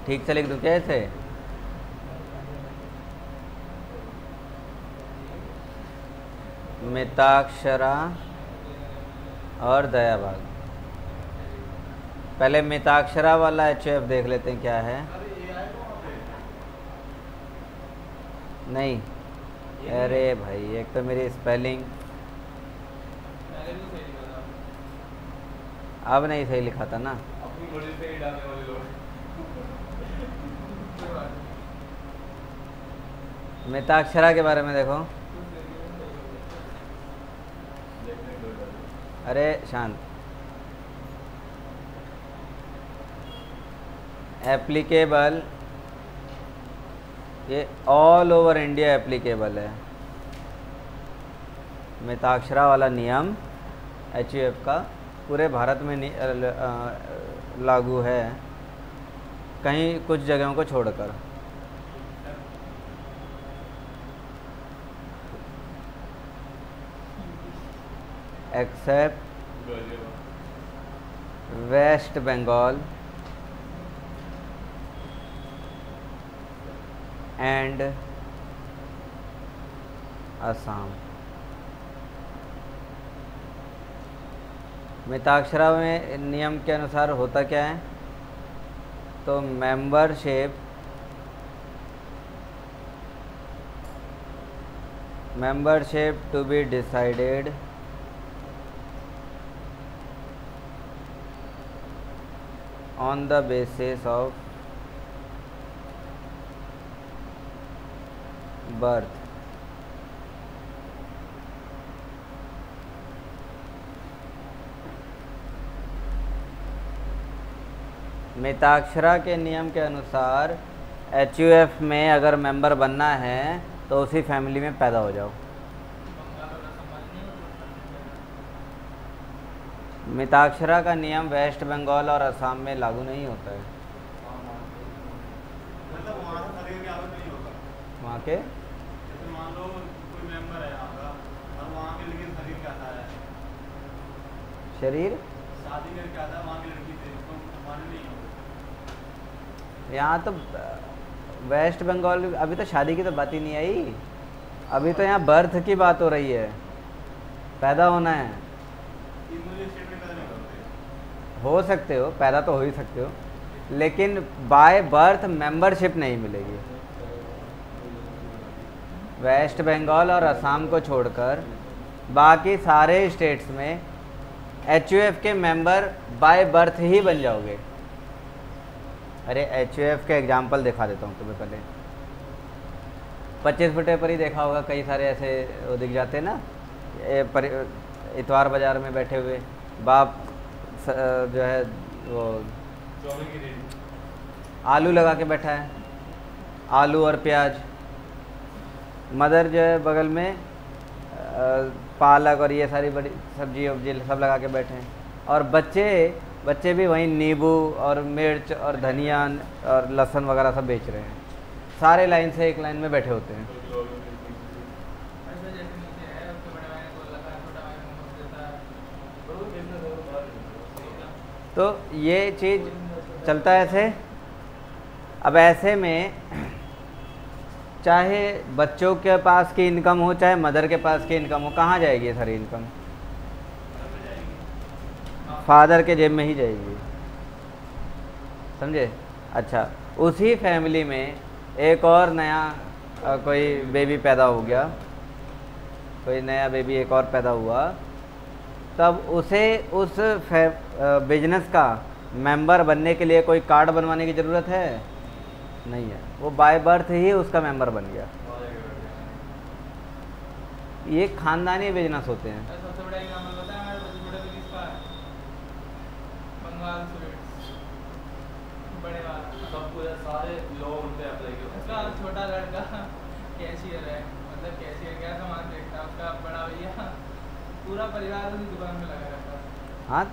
ठीक से लिख दूँ क्या ऐसे? मिताक्षरा और दया भाग। पहले मिताक्षरा वाला HUF देख लेते हैं क्या है। नहीं, अरे भाई, एक तो मेरी स्पेलिंग अब नहीं सही लिखा था ना। मिताक्षरा के बारे में देखो, अरे शांत, एप्लीकेबल, ये ऑल ओवर इंडिया एप्लीकेबल है। मिताक्षरा वाला नियम HUF का पूरे भारत में लागू है, कहीं कुछ जगहों को छोड़कर। Except West Bengal and Assam. मिताक्षरा में नियम के अनुसार होता क्या है, तो membership to be decided on the basis of birth। Mitakshara के नियम के अनुसार HUF में अगर मेंबर बनना है तो उसी फैमिली में पैदा हो जाओ। मिताक्षरा का नियम वेस्ट बंगाल और असम में लागू नहीं होता है। मतलब वहाँ शरीर की आदत नहीं होता। वहाँ के जैसे मान लो कोई मेंबर है यहाँ का और वहाँ के लेकिन शरीर क्या आता है, शरीर शादी करके आता है वहाँ की लड़की से, तो माने नहीं होता। यहाँ तो वेस्ट बंगाल अभी तो शादी की तो बात ही नहीं आई, अभी तो यहाँ बर्थ की बात हो रही है, पैदा होना है। मुझे स्टेट में पैदा नहीं करते। हो सकते हो, पैदा तो हो ही सकते हो, लेकिन बाय बर्थ मेंबरशिप नहीं मिलेगी। वेस्ट बंगाल और असम को छोड़कर बाकी सारे स्टेट्स में HUF के मेंबर बाय बर्थ ही बन जाओगे। अरे HUF के एग्जाम्पल दिखा देता हूँ तुम्हें पहले। 25 फुटे पर ही देखा होगा, कई सारे ऐसे वो दिख जाते हैं ना, इतवार बाज़ार में बैठे हुए बाप जो है वो आलू लगा के बैठा है, आलू और प्याज। मदर जो है बगल में पालक और ये सारी बड़ी सब्जी वब्जी सब लगा के बैठे हैं, और बच्चे भी वहीं नींबू और मिर्च और धनिया और लहसुन वगैरह सब बेच रहे हैं। सारे लाइन से एक लाइन में बैठे होते हैं। तो ये चीज़ चलता है ऐसे। अब ऐसे में चाहे बच्चों के पास की इनकम हो चाहे मदर के पास की इनकम हो, कहाँ जाएगी ये सारी इनकम? फादर के जेब में ही जाएगी, समझे? अच्छा, उसी फैमिली में एक और नया कोई बेबी पैदा हो गया, कोई नया बेबी एक और पैदा हुआ, तब उसे उस बिजनेस का मेंबर बनने के लिए कोई कार्ड बनवाने की ज़रूरत है? नहीं है, वो बाय बर्थ ही उसका मेंबर बन गया। ये खानदानी बिजनेस होते हैं। सबसे बड़ा एग्जांपल पता है हमारे बड़े बिजनेस का है, बंगाल स्वीट्स, बड़े वाला सब पूरे सारे लोग उन पे अप्लाई किए। उसका छोटा लड़का कैशियर है, मतलब कैशियर क्या सामान देखता है, उसका बड़ा भैया पूरा परिवार उसी दुकान में लगा रहता है। हाँ,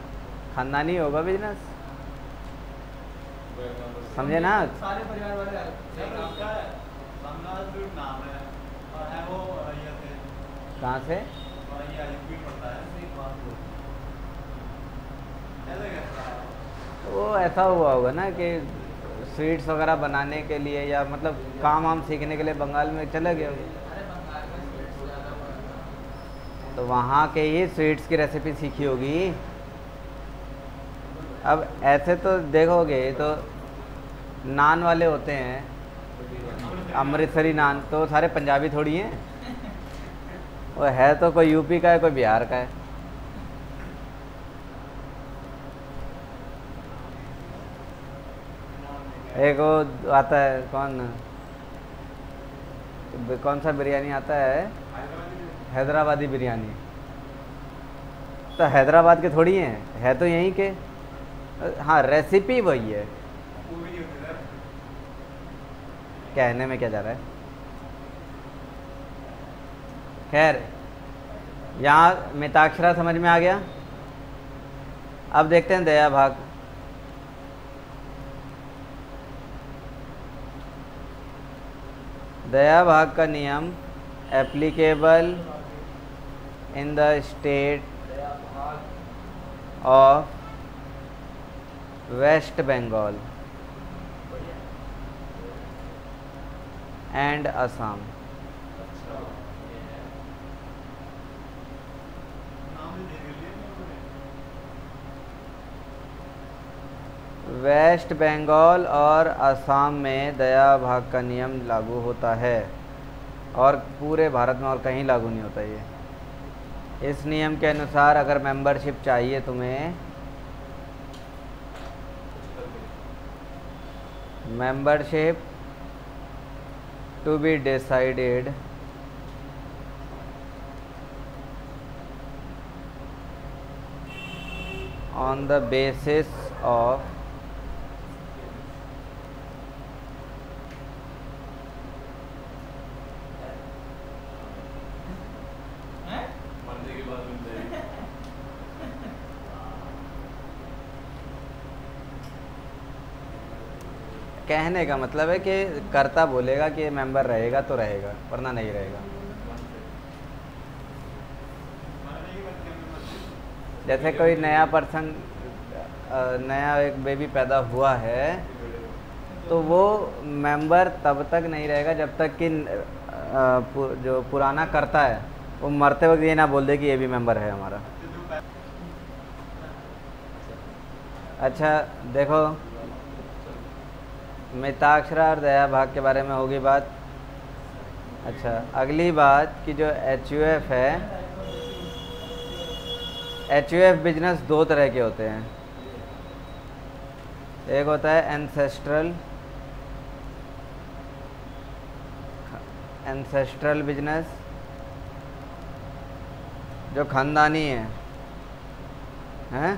खानदानी होगा बिजनेस, समझे ना? सारे परिवार वाले बंगाल स्वीट नाम है और है वो ये थे कहाँ से? और ये यूपी पड़ता है एक बात हो ऐसे कैसा है? वो ऐसा हुआ होगा ना कि स्वीट्स वगैरह बनाने के लिए या मतलब काम वाम सीखने के लिए बंगाल में चले गए होंगे, अरे बंगाल में स्वीट्स ज़्यादा हुआ तो वहाँ के ही स्वीट्स की रेसिपी सीखी होगी। अब ऐसे तो देखोगे तो नान वाले होते हैं, अमृतसरी नान, तो सारे पंजाबी थोड़ी हैं, वो है तो कोई यूपी का है कोई बिहार का है। एक वो आता है कौन सा बिरयानी आता है, हैदराबादी बिरयानी, तो हैदराबाद के थोड़ी हैं, है तो यहीं के। हाँ, रेसिपी वही है, कहने में क्या जा रहा है। खैर, यहाँ मिताक्षरा समझ में आ गया। अब देखते हैं दया भाग। दया भाग का नियम applicable in the state of West Bengal and Assam. West Bengal और असम में दया भाग का नियम लागू होता है और पूरे भारत में और कहीं लागू नहीं होता ये। इस नियम के अनुसार अगर मेंबरशिप चाहिए तुम्हें, membership to be decided on the basis of कहने का मतलब है कि कर्ता बोलेगा कि मेंबर रहेगा तो रहेगा, वरना नहीं रहेगा। जैसे कोई नया पर्सन, नया एक बेबी पैदा हुआ है, तो वो मेंबर तब तक नहीं रहेगा जब तक कि जो पुराना कर्ता है वो मरते वक्त ये ना बोल दे कि ये भी मेंबर है हमारा। अच्छा देखो, मिताक्षरा और दया भाग के बारे में होगी बात। अच्छा, अगली बात कि जो HUF है, HUF बिजनेस दो तरह के होते हैं। एक होता है एंसेस्ट्रल बिजनेस, जो खानदानी है, हैं?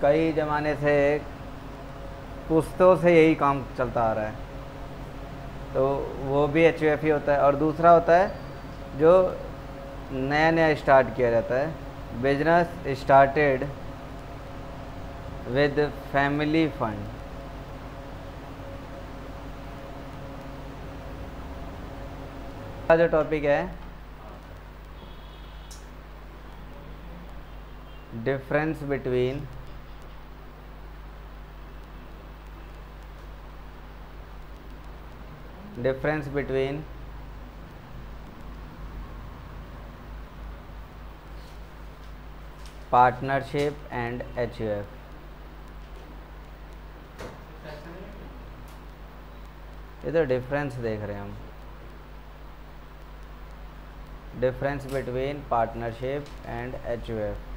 कई ज़माने से पुश्तों से यही काम चलता आ रहा है, तो वो भी HUF ही होता है। और दूसरा होता है जो नया नया स्टार्ट किया जाता है, business started with family fund. जो टॉपिक है difference between partnership and HUF। ये तो डिफरेंस देख रहे हैं हम, difference between partnership and HUF।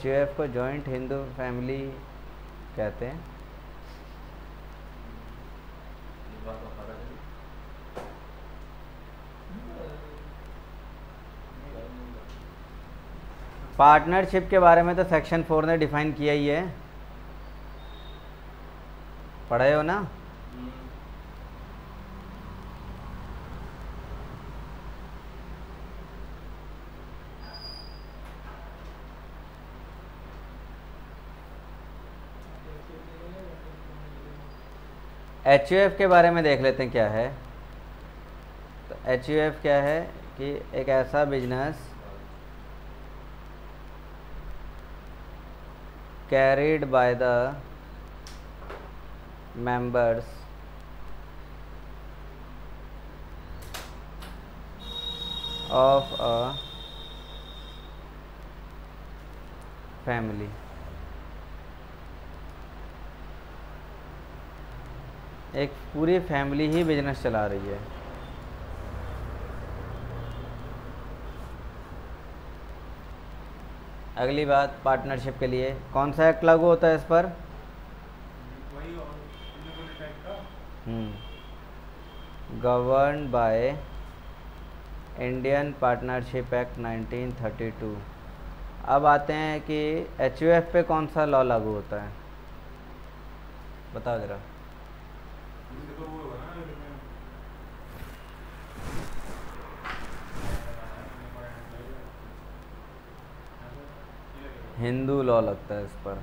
HUF को जॉइंट हिंदू फैमिली कहते हैं। पार्टनरशिप के बारे में तो सेक्शन 4 ने डिफाइन किया ही है, पढ़े हो ना? HUF के बारे में देख लेते हैं क्या है। तो HUF क्या है कि एक ऐसा business carried by the members of a family। एक पूरी फैमिली ही बिजनेस चला रही है। अगली बात पार्टनरशिप के लिए कौन सा एक्ट लागू होता है इस पर? Govern by Indian partnership act 1932। अब आते हैं कि HUF पे कौन सा लॉ लागू होता है, बताओ जरा। हिंदू लॉ लगता है इस पर,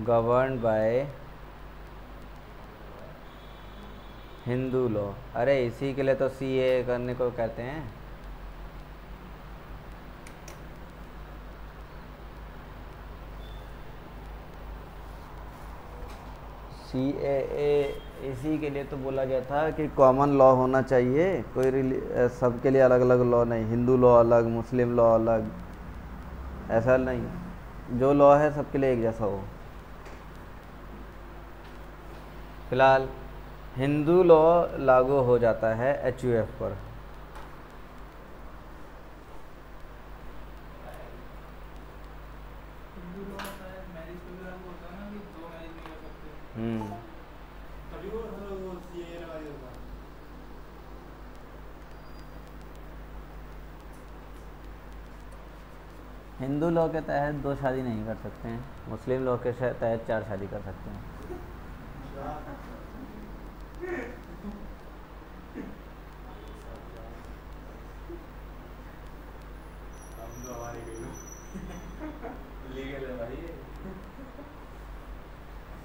गवर्न बाय हिंदू लॉ। अरे इसी के लिए तो CA करने को कहते हैं। CAA इसी के लिए तो बोला गया था कि कॉमन लॉ होना चाहिए, कोई सबके लिए अलग अलग लॉ नहीं, हिंदू लॉ अलग, मुस्लिम लॉ अलग, ऐसा नहीं, जो लॉ है सबके लिए एक जैसा हो। फिलहाल हिंदू लॉ लागू हो जाता है HUF पर। हिंदू लॉ के तहत 2 शादी नहीं कर सकते हैं, मुस्लिम लॉ के तहत 4 शादी कर सकते हैं।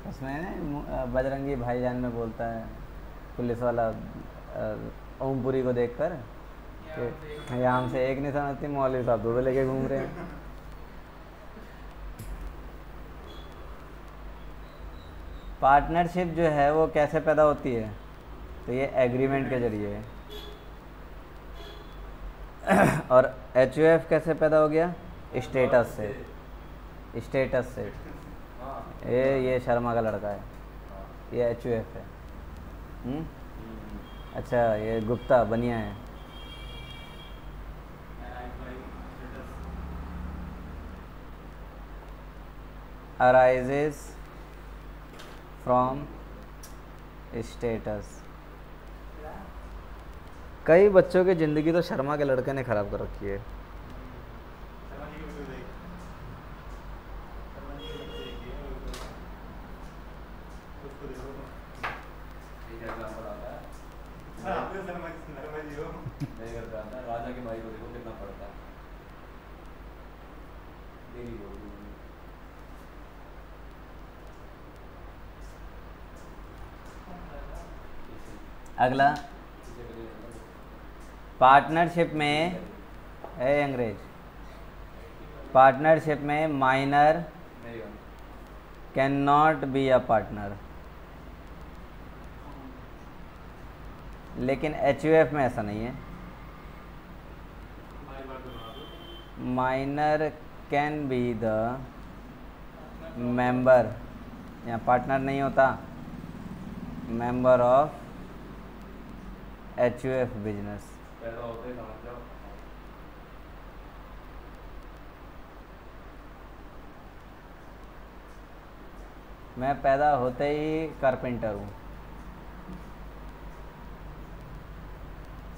उसमें बजरंगी भाईजान में बोलता है पुलिस वाला ओमपुरी को देखकर कि यहाँ से एक नहीं समझती, मौलवी साहब 2 लेके घूम रहे हैं। पार्टनरशिप जो है वो कैसे पैदा होती है, तो ये एग्रीमेंट के जरिए है। और एच कैसे पैदा हो गया, स्टेटस से, स्टेटस से। ये शर्मा का लड़का है, ये एच है। अच्छा, ये गुप्ता बनिया है। Arises from status. कई बच्चों की ज़िंदगी तो शर्मा के लड़के ने ख़राब कर रखी है। राजा के भाई को देखो कितना पड़ता है। अगला, पार्टनरशिप में है अंग्रेज, पार्टनरशिप में minor can not be a partner. लेकिन एच में ऐसा नहीं है। Minor can be the member, यहाँ पार्टनर नहीं होता, मेंबर ऑफ एच बिजनेस। पैदा होते समझ जाओ। मैं पैदा होते ही कारपेंटर हूँ।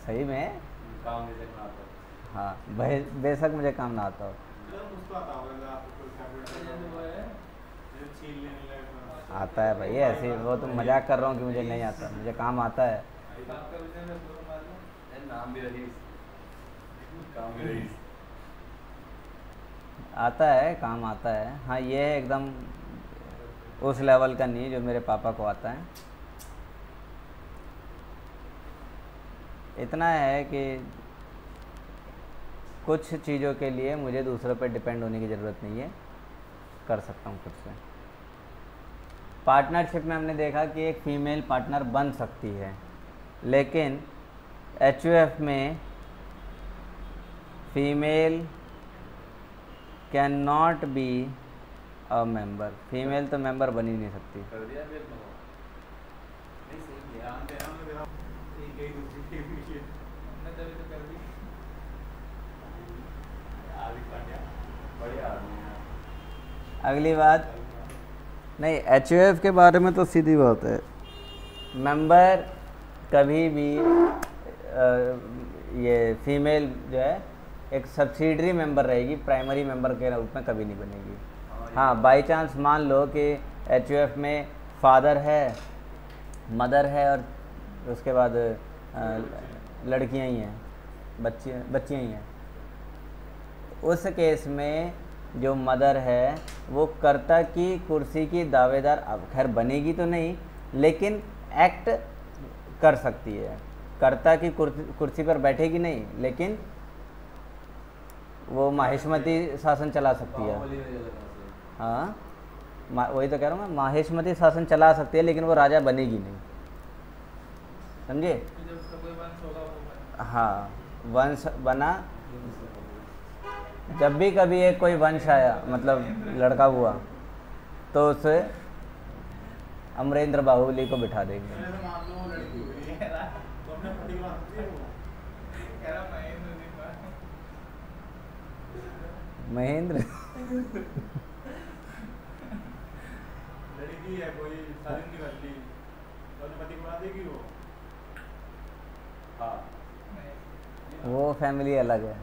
सही में? काम नहीं देखना आता। हाँ, बेशक मुझे काम ना आता हो। आता है भाई, ऐसे वो तो मजाक कर रहा हूँ कि मुझे नहीं आता, मुझे काम आता है। नाम भी रईस, काम भी रईस। आता है, काम आता है। हाँ, ये है एकदम उस लेवल का नहीं जो मेरे पापा को आता है। इतना है कि कुछ चीज़ों के लिए मुझे दूसरों पर डिपेंड होने की ज़रूरत नहीं है, कर सकता हूँ खुद से। पार्टनरशिप में हमने देखा कि एक फ़ीमेल पार्टनर बन सकती है, लेकिन एच में female can not be a member. Female तो मेंबर बन ही नहीं सकती। कर दिया मेरे को। नहीं सही किया, हम तेरा ठीक है, दूसरी टीम की हमने तभी तो कर दी। आदि पाटिया बढ़िया आदमी है। अगली बात, नहीं, एच के बारे में तो सीधी बात है, मेंबर कभी भी ये फीमेल जो है एक सब्सिडरी मेंबर रहेगी, प्राइमरी मेंबर के रूप में कभी नहीं बनेगी। हाँ, बाई चांस मान लो कि एच में फादर है, मदर है और उसके बाद लड़कियां ही हैं, बच्चियां ही हैं। उस केस में जो मदर है वो कर्ता की कुर्सी की दावेदार, अब खैर बनेगी तो नहीं, लेकिन एक्ट कर सकती है। कर्ता की कुर्सी पर बैठेगी नहीं, लेकिन वो माहिष्मती शासन चला सकती है। हाँ, वही तो कह रहा हूँ मैं, माहिष्मती शासन चला सकती है, लेकिन वो राजा बनेगी नहीं। समझे? हाँ, वंश बना, जब भी कभी एक कोई वंश आया, मतलब लड़का हुआ, तो उसे अमरेंद्र बाहुबली को बिठा देंगे। महेंद्र लड़की है कोई, शादी नहीं कर ली तो अपने पति को बना देगी वो। हाँ, वो फैमिली अलग है।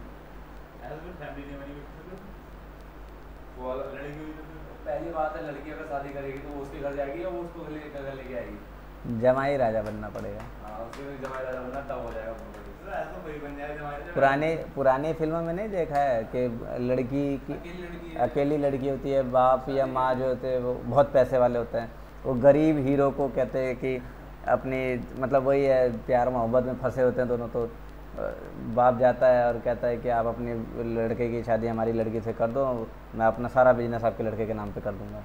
फैमिली नहीं बनी वो लड़की हुई तो पहली बात है, लड़की अगर शादी करेगी तो वो उसके घर जाएगी या वो उसको घर लेके आएगी? जमाई राजा बनना पड़ेगा। हाँ, उसके जमाई राजा बनना तब हो जाएगा। ऐसा कोई बन जाएगा जमाई राजा। पुरानी फिल्मों में नहीं देखा है कि लड़की की अकेली लड़की होती है, बाप या माँ जो होते हैं वो बहुत पैसे वाले होते हैं, वो गरीब हीरो को कहते हैं कि अपनी, मतलब वही है, प्यार मोहब्बत में फंसे होते हैं दोनों, तो बाप जाता है और कहता है कि आप अपने लड़के की शादी हमारी लड़की से कर दो, मैं अपना सारा बिजनेस आपके लड़के के नाम पे कर दूंगा।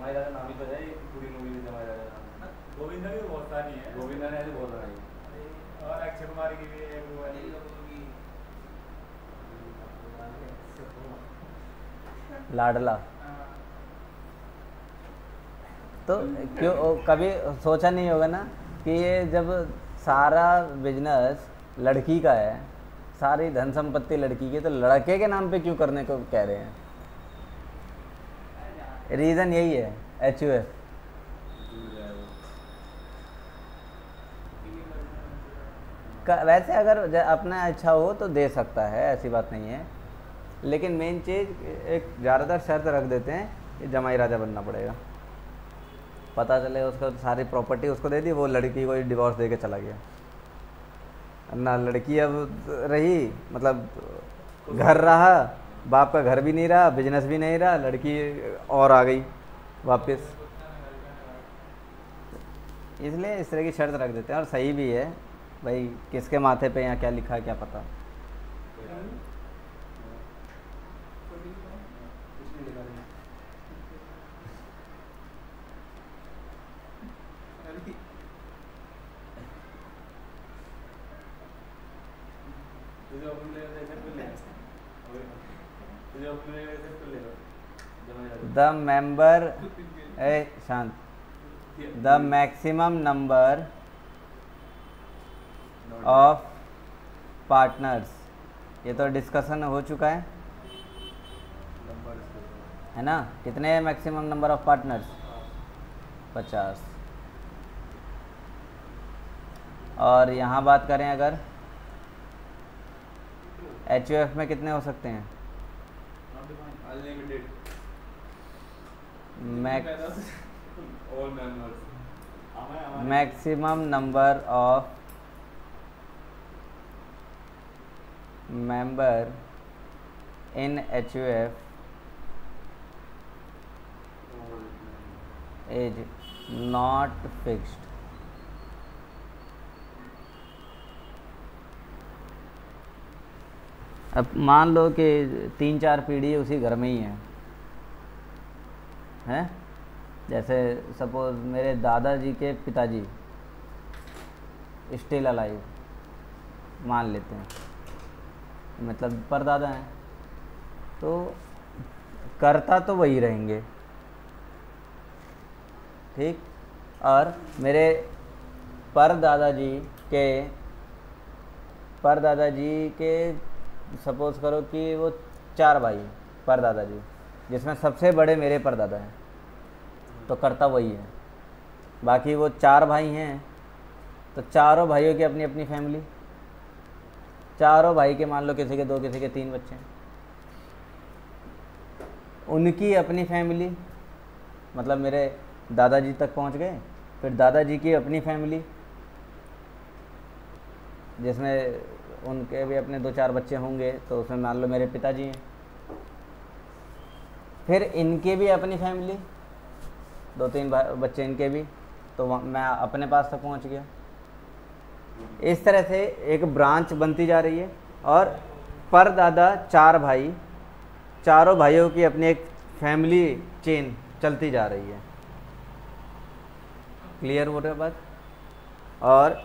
जमाई राजा नाम ही तो है, पूरी मूवी में जमाई राजा नाम। गोविंदा की बहुत सारी है। गोविंदा ने ऐसे बहुत बनाई है। और अक्षय कुमार की भी एक वो वाली लाडला। तो क्यों कभी सोचा नहीं होगा ना कि ये जब सारा बिजनेस लड़की का है, सारी धन संपत्ति लड़की की, तो लड़के के नाम पे क्यों करने को कह रहे हैं? रीज़न यही है, HUF। वैसे अगर अपना अच्छा हो तो दे सकता है, ऐसी बात नहीं है, लेकिन मेन चीज़ एक ज़्यादातर शर्त रख देते हैं कि जमाई राजा बनना पड़ेगा। पता चले उसको सारी प्रॉपर्टी उसको दे दी, वो लड़की को डिवोर्स दे के चला गया ना, लड़की अब रही मतलब घर रहा, बाप का घर भी नहीं रहा, बिजनेस भी नहीं रहा, लड़की और आ गई वापस। इसलिए इस तरह की शर्त रख देते हैं, और सही भी है भाई, किसके माथे पे यहाँ क्या लिखा है क्या पता। द मेंबर शांत the maximum number of partners, ये तो डिस्कशन हो चुका है ना। कितने मैक्सिमम नंबर ऑफ पार्टनर्स? 50। और यहाँ बात करें अगर HUF में कितने हो सकते हैं? Maximum number of member in HUF is not fixed. अब मान लो कि 3-4 पीढ़ी उसी घर में ही हैं, जैसे सपोज मेरे दादाजी के पिताजी स्टिल अलाइव मान लेते हैं, मतलब परदादा हैं, तो करता तो वही रहेंगे, ठीक। और मेरे परदादाजी के सपोज करो कि वो 4 भाई परदादाजी, जिसमें सबसे बड़े मेरे परदादा हैं, तो करता वही है। बाकी वो 4 भाई हैं, तो चारों भाइयों की अपनी अपनी फैमिली, चारों भाई के मान लो किसी के 2 किसी के 3 बच्चे हैं, उनकी अपनी फैमिली, मतलब मेरे दादाजी तक पहुंच गए, फिर दादाजी की अपनी फैमिली जिसमें उनके भी अपने 2-4 बच्चे होंगे, तो उसमें मान लो मेरे पिताजी हैं, फिर इनके भी अपनी फैमिली 2-3 बच्चे इनके भी, तो मैं अपने पास तक पहुंच गया। इस तरह से एक ब्रांच बनती जा रही है, और परदादा 4 भाई, चारों भाइयों की अपनी एक फैमिली चेन चलती जा रही है। क्लियर हो रहा है बात? और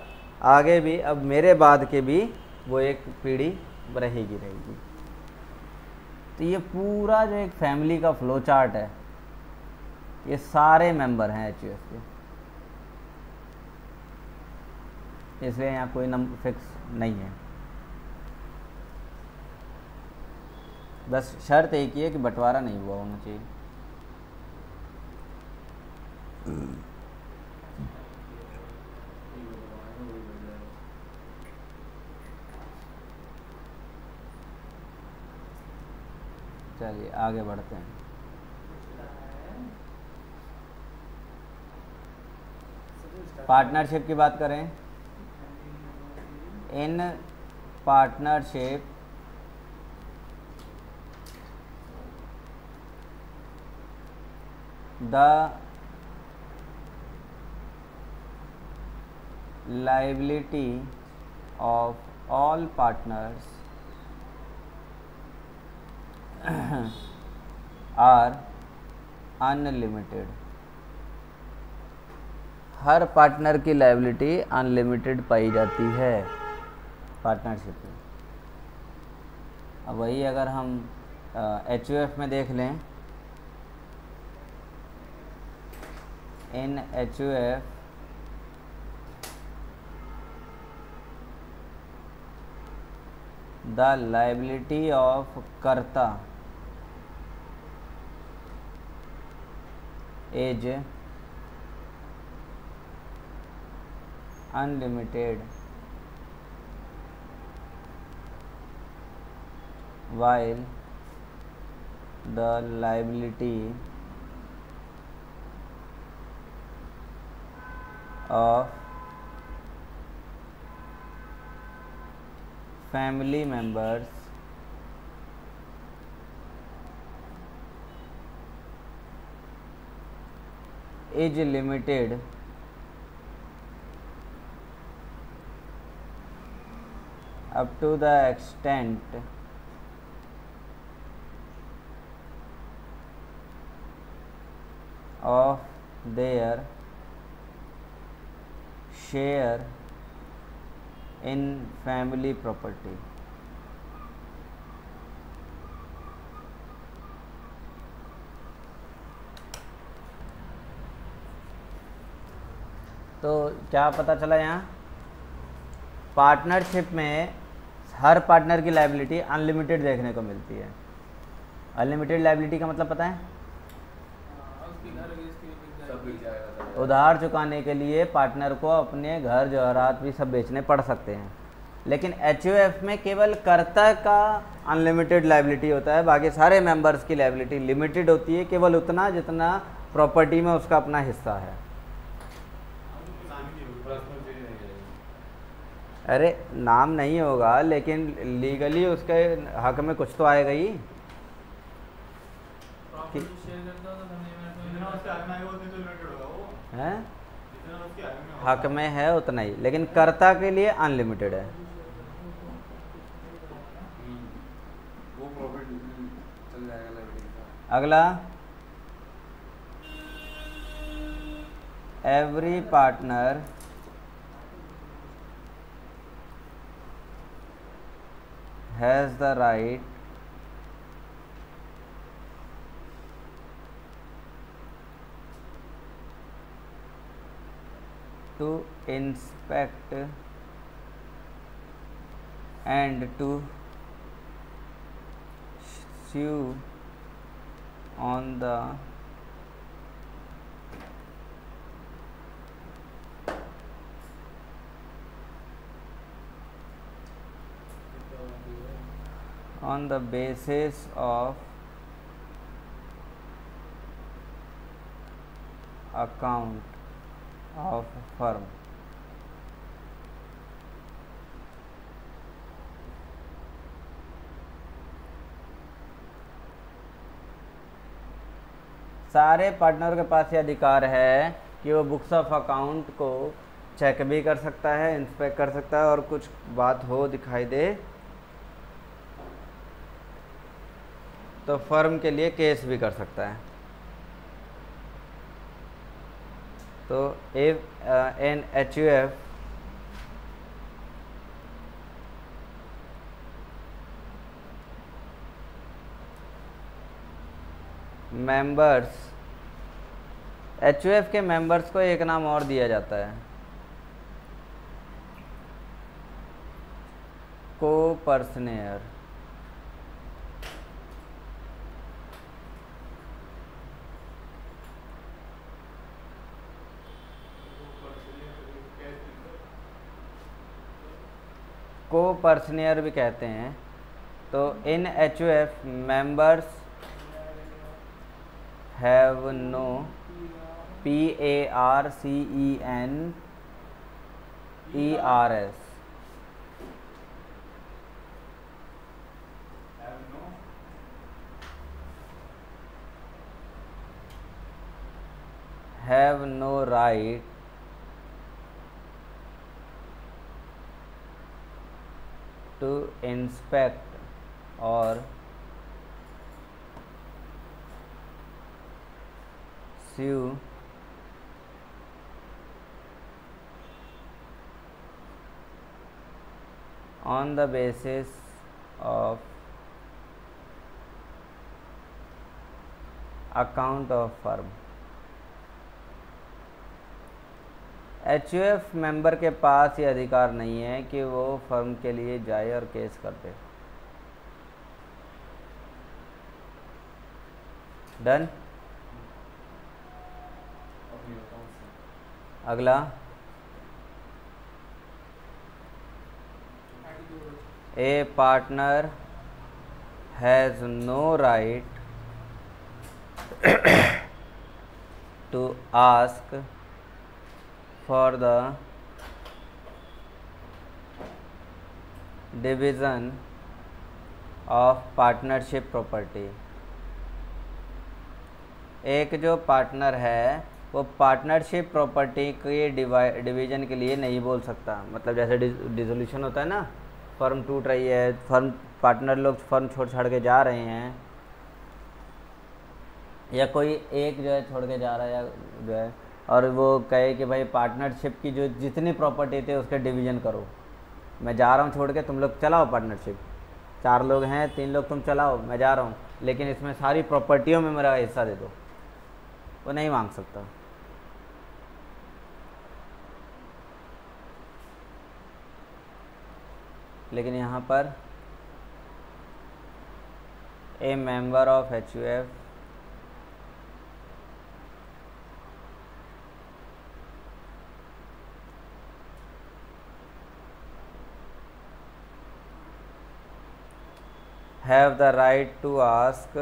आगे भी अब मेरे बाद के भी वो एक पीढ़ी रहेगी। तो ये पूरा जो एक फैमिली का फ्लो चार्ट है, ये सारे मेंबर हैं HUF के, इसलिए यहाँ कोई नंबर फिक्स नहीं है। बस शर्त एक ही है कि बंटवारा नहीं हुआ होना चाहिए। चलिए आगे बढ़ते हैं। पार्टनरशिप की बात करें, in partnership the liability of all partners are unlimited. Her partner की लायबिलिटी अनलिमिटेड पाई जाती है पार्टनरशिप में। अब वही अगर हम HUF में देख लें, इन HUF द लायबिलिटी ऑफ कर्ता is unlimited while the liability of family members is limited up to the extent of their share in family property। तो क्या पता चला यहाँ, पार्टनरशिप में हर पार्टनर की लायबिलिटी अनलिमिटेड देखने को मिलती है। अनलिमिटेड लायबिलिटी का मतलब पता है? उसकी घर भी उसकी बिक सब बिक जाएगी। जाएगा सब। उधार चुकाने के लिए पार्टनर को अपने घर जवाहरात भी सब बेचने पड़ सकते हैं, लेकिन HUF में केवल कर्ता का अनलिमिटेड लायबिलिटी होता है, बाकी सारे मेंबर्स की लायबिलिटी लिमिटेड होती है, केवल उतना जितना प्रॉपर्टी में उसका अपना हिस्सा है। पर्सनल चीज़ नहीं जाएगी। अरे नाम नहीं होगा, लेकिन लीगली उसके हक में कुछ तो आएगा ही। प्रॉपर्टी शेयर करता हो तो फैमिली जितना में उसके हक में आएगा उतनी तो लिमिटेड होगा वो। हैं? जितना उसके हक में होगा। हक में है उतना ही, लेकिन कर्ता के लिए अनलिमिटेड है। वो प्रॉफिट चल जाएगा लाइब्रेरी का। अगला, every partner has the right to inspect and to sue on the basis of account of firm। सारे पार्टनर के पास ये अधिकार है कि वो बुक्स ऑफ अकाउंट को चेक भी कर सकता है, इंस्पेक्ट कर सकता है, और कुछ बात हो दिखाई दे तो फर्म के लिए केस भी कर सकता है। तो एन HUF मेंबर्स, HUF के मेंबर्स को एक नाम और दिया जाता है, को पर्सनेयर। को पर्सनेयर भी कहते हैं। तो in HUF members have no PARCENERS have no right to inspect or sue on the basis of account of firm. HUF member के पास ये अधिकार नहीं है कि वो फर्म के लिए जाए और केस कर दे। डन। अगला, a partner has no right to ask for the division of partnership property. एक जो पार्टनर है वो पार्टनरशिप प्रॉपर्टी के डिवीज़न के लिए नहीं बोल सकता। मतलब जैसे डिसोल्यूशन होता है ना, फर्म टूट रही है, फर्म पार्टनर लोग फर्म छोड़ छाड़ के जा रहे हैं, या कोई एक जो है छोड़ के जा रहा है या जो है, और वो कहे कि भाई पार्टनरशिप की जो जितनी प्रॉपर्टी थे उसके डिवीज़न करो, मैं जा रहा हूँ छोड़ के, तुम लोग चलाओ पार्टनरशिप, 4 लोग हैं, 3 लोग तुम चलाओ, मैं जा रहा हूँ, लेकिन इसमें सारी प्रॉपर्टियों में मेरा हिस्सा दे दो, वो नहीं मांग सकता। लेकिन यहाँ पर ए member of HUF have the right to ask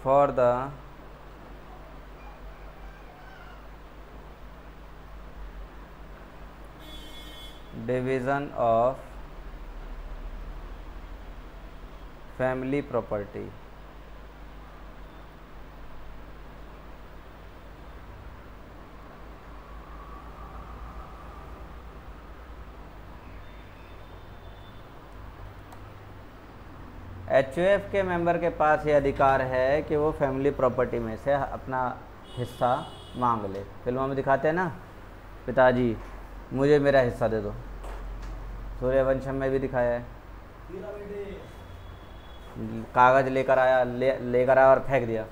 for the division of family property। HUF के मेंबर के पास ये अधिकार है कि वो फैमिली प्रॉपर्टी में से अपना हिस्सा मांग ले। फिल्मों में दिखाते हैं ना, पिताजी मुझे मेरा हिस्सा दे दो, सूर्यवंशम में भी दिखाया है। कागज़ लेकर आया, लेकर आया और फेंक दिया,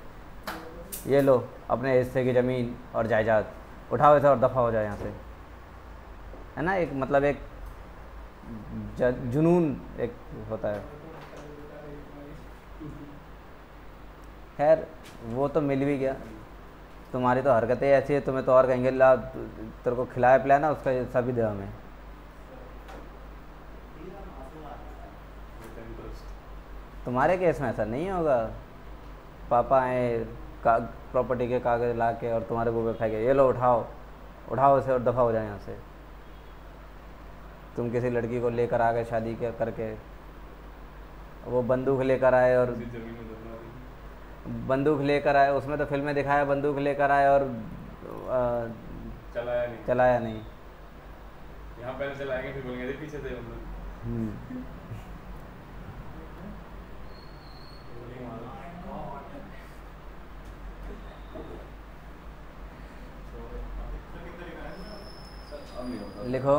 ये लो अपने हिस्से की ज़मीन और जायदाद, उठाओ इसे और दफ़ा हो जाए यहाँ से, है ना। एक मतलब एक जुनून एक होता है। खैर वो तो मिल भी गया, तुम्हारी तो हरकतें ऐसी है, तुम्हें तो और कहेंगे ला तेरे को खिलाया पिलाया ना, उसका हिस्सा भी दे हमें। तुम्हारे केस में ऐसा नहीं होगा, पापा आए प्रॉपर्टी के कागज़ ला के और तुम्हारे मुँह पे फेंके, ये लो उठाओ, उठाओ उसे और दफ़ा हो जाए यहाँ से। तुम किसी लड़की को लेकर आ गए शादी करके, वो बंदूक लेकर आए और बंदूक लेकर आए, उसमें तो फिल्म में दिखाया बंदूक लेकर आए और चलाया नहीं। यहाँ पहले चलाएंगे फिर बोलेंगे पीछे थे हम लोग। लिखो,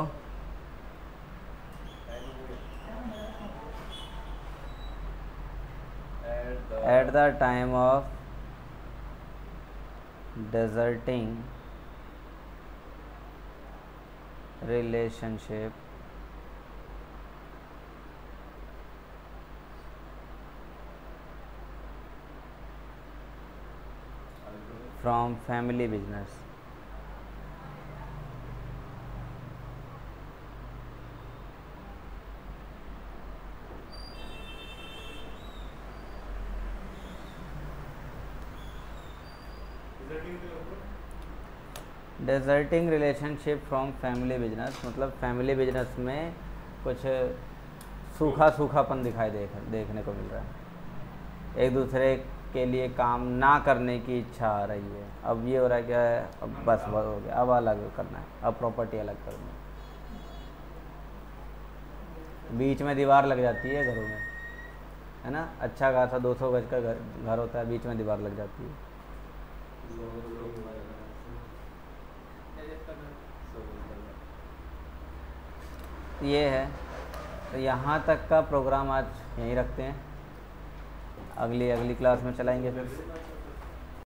at the time of deserting relationship from family business, deserting relationship from family business, मतलब फैमिली बिजनेस में कुछ सूखापन दिखाई देखने को मिल रहा है, एक दूसरे के लिए काम ना करने की इच्छा आ रही है। अब ये हो रहा है क्या है, अब बस हो गया, अब अलग करना है, अब प्रॉपर्टी अलग करनी है। बीच में दीवार लग जाती है घरों में, है ना, अच्छा खासा 200 गज का घर होता है, बीच में दीवार लग जाती है। ये है। तो यहाँ तक का प्रोग्राम आज यहीं रखते हैं, अगली क्लास में चलाएंगे फिर।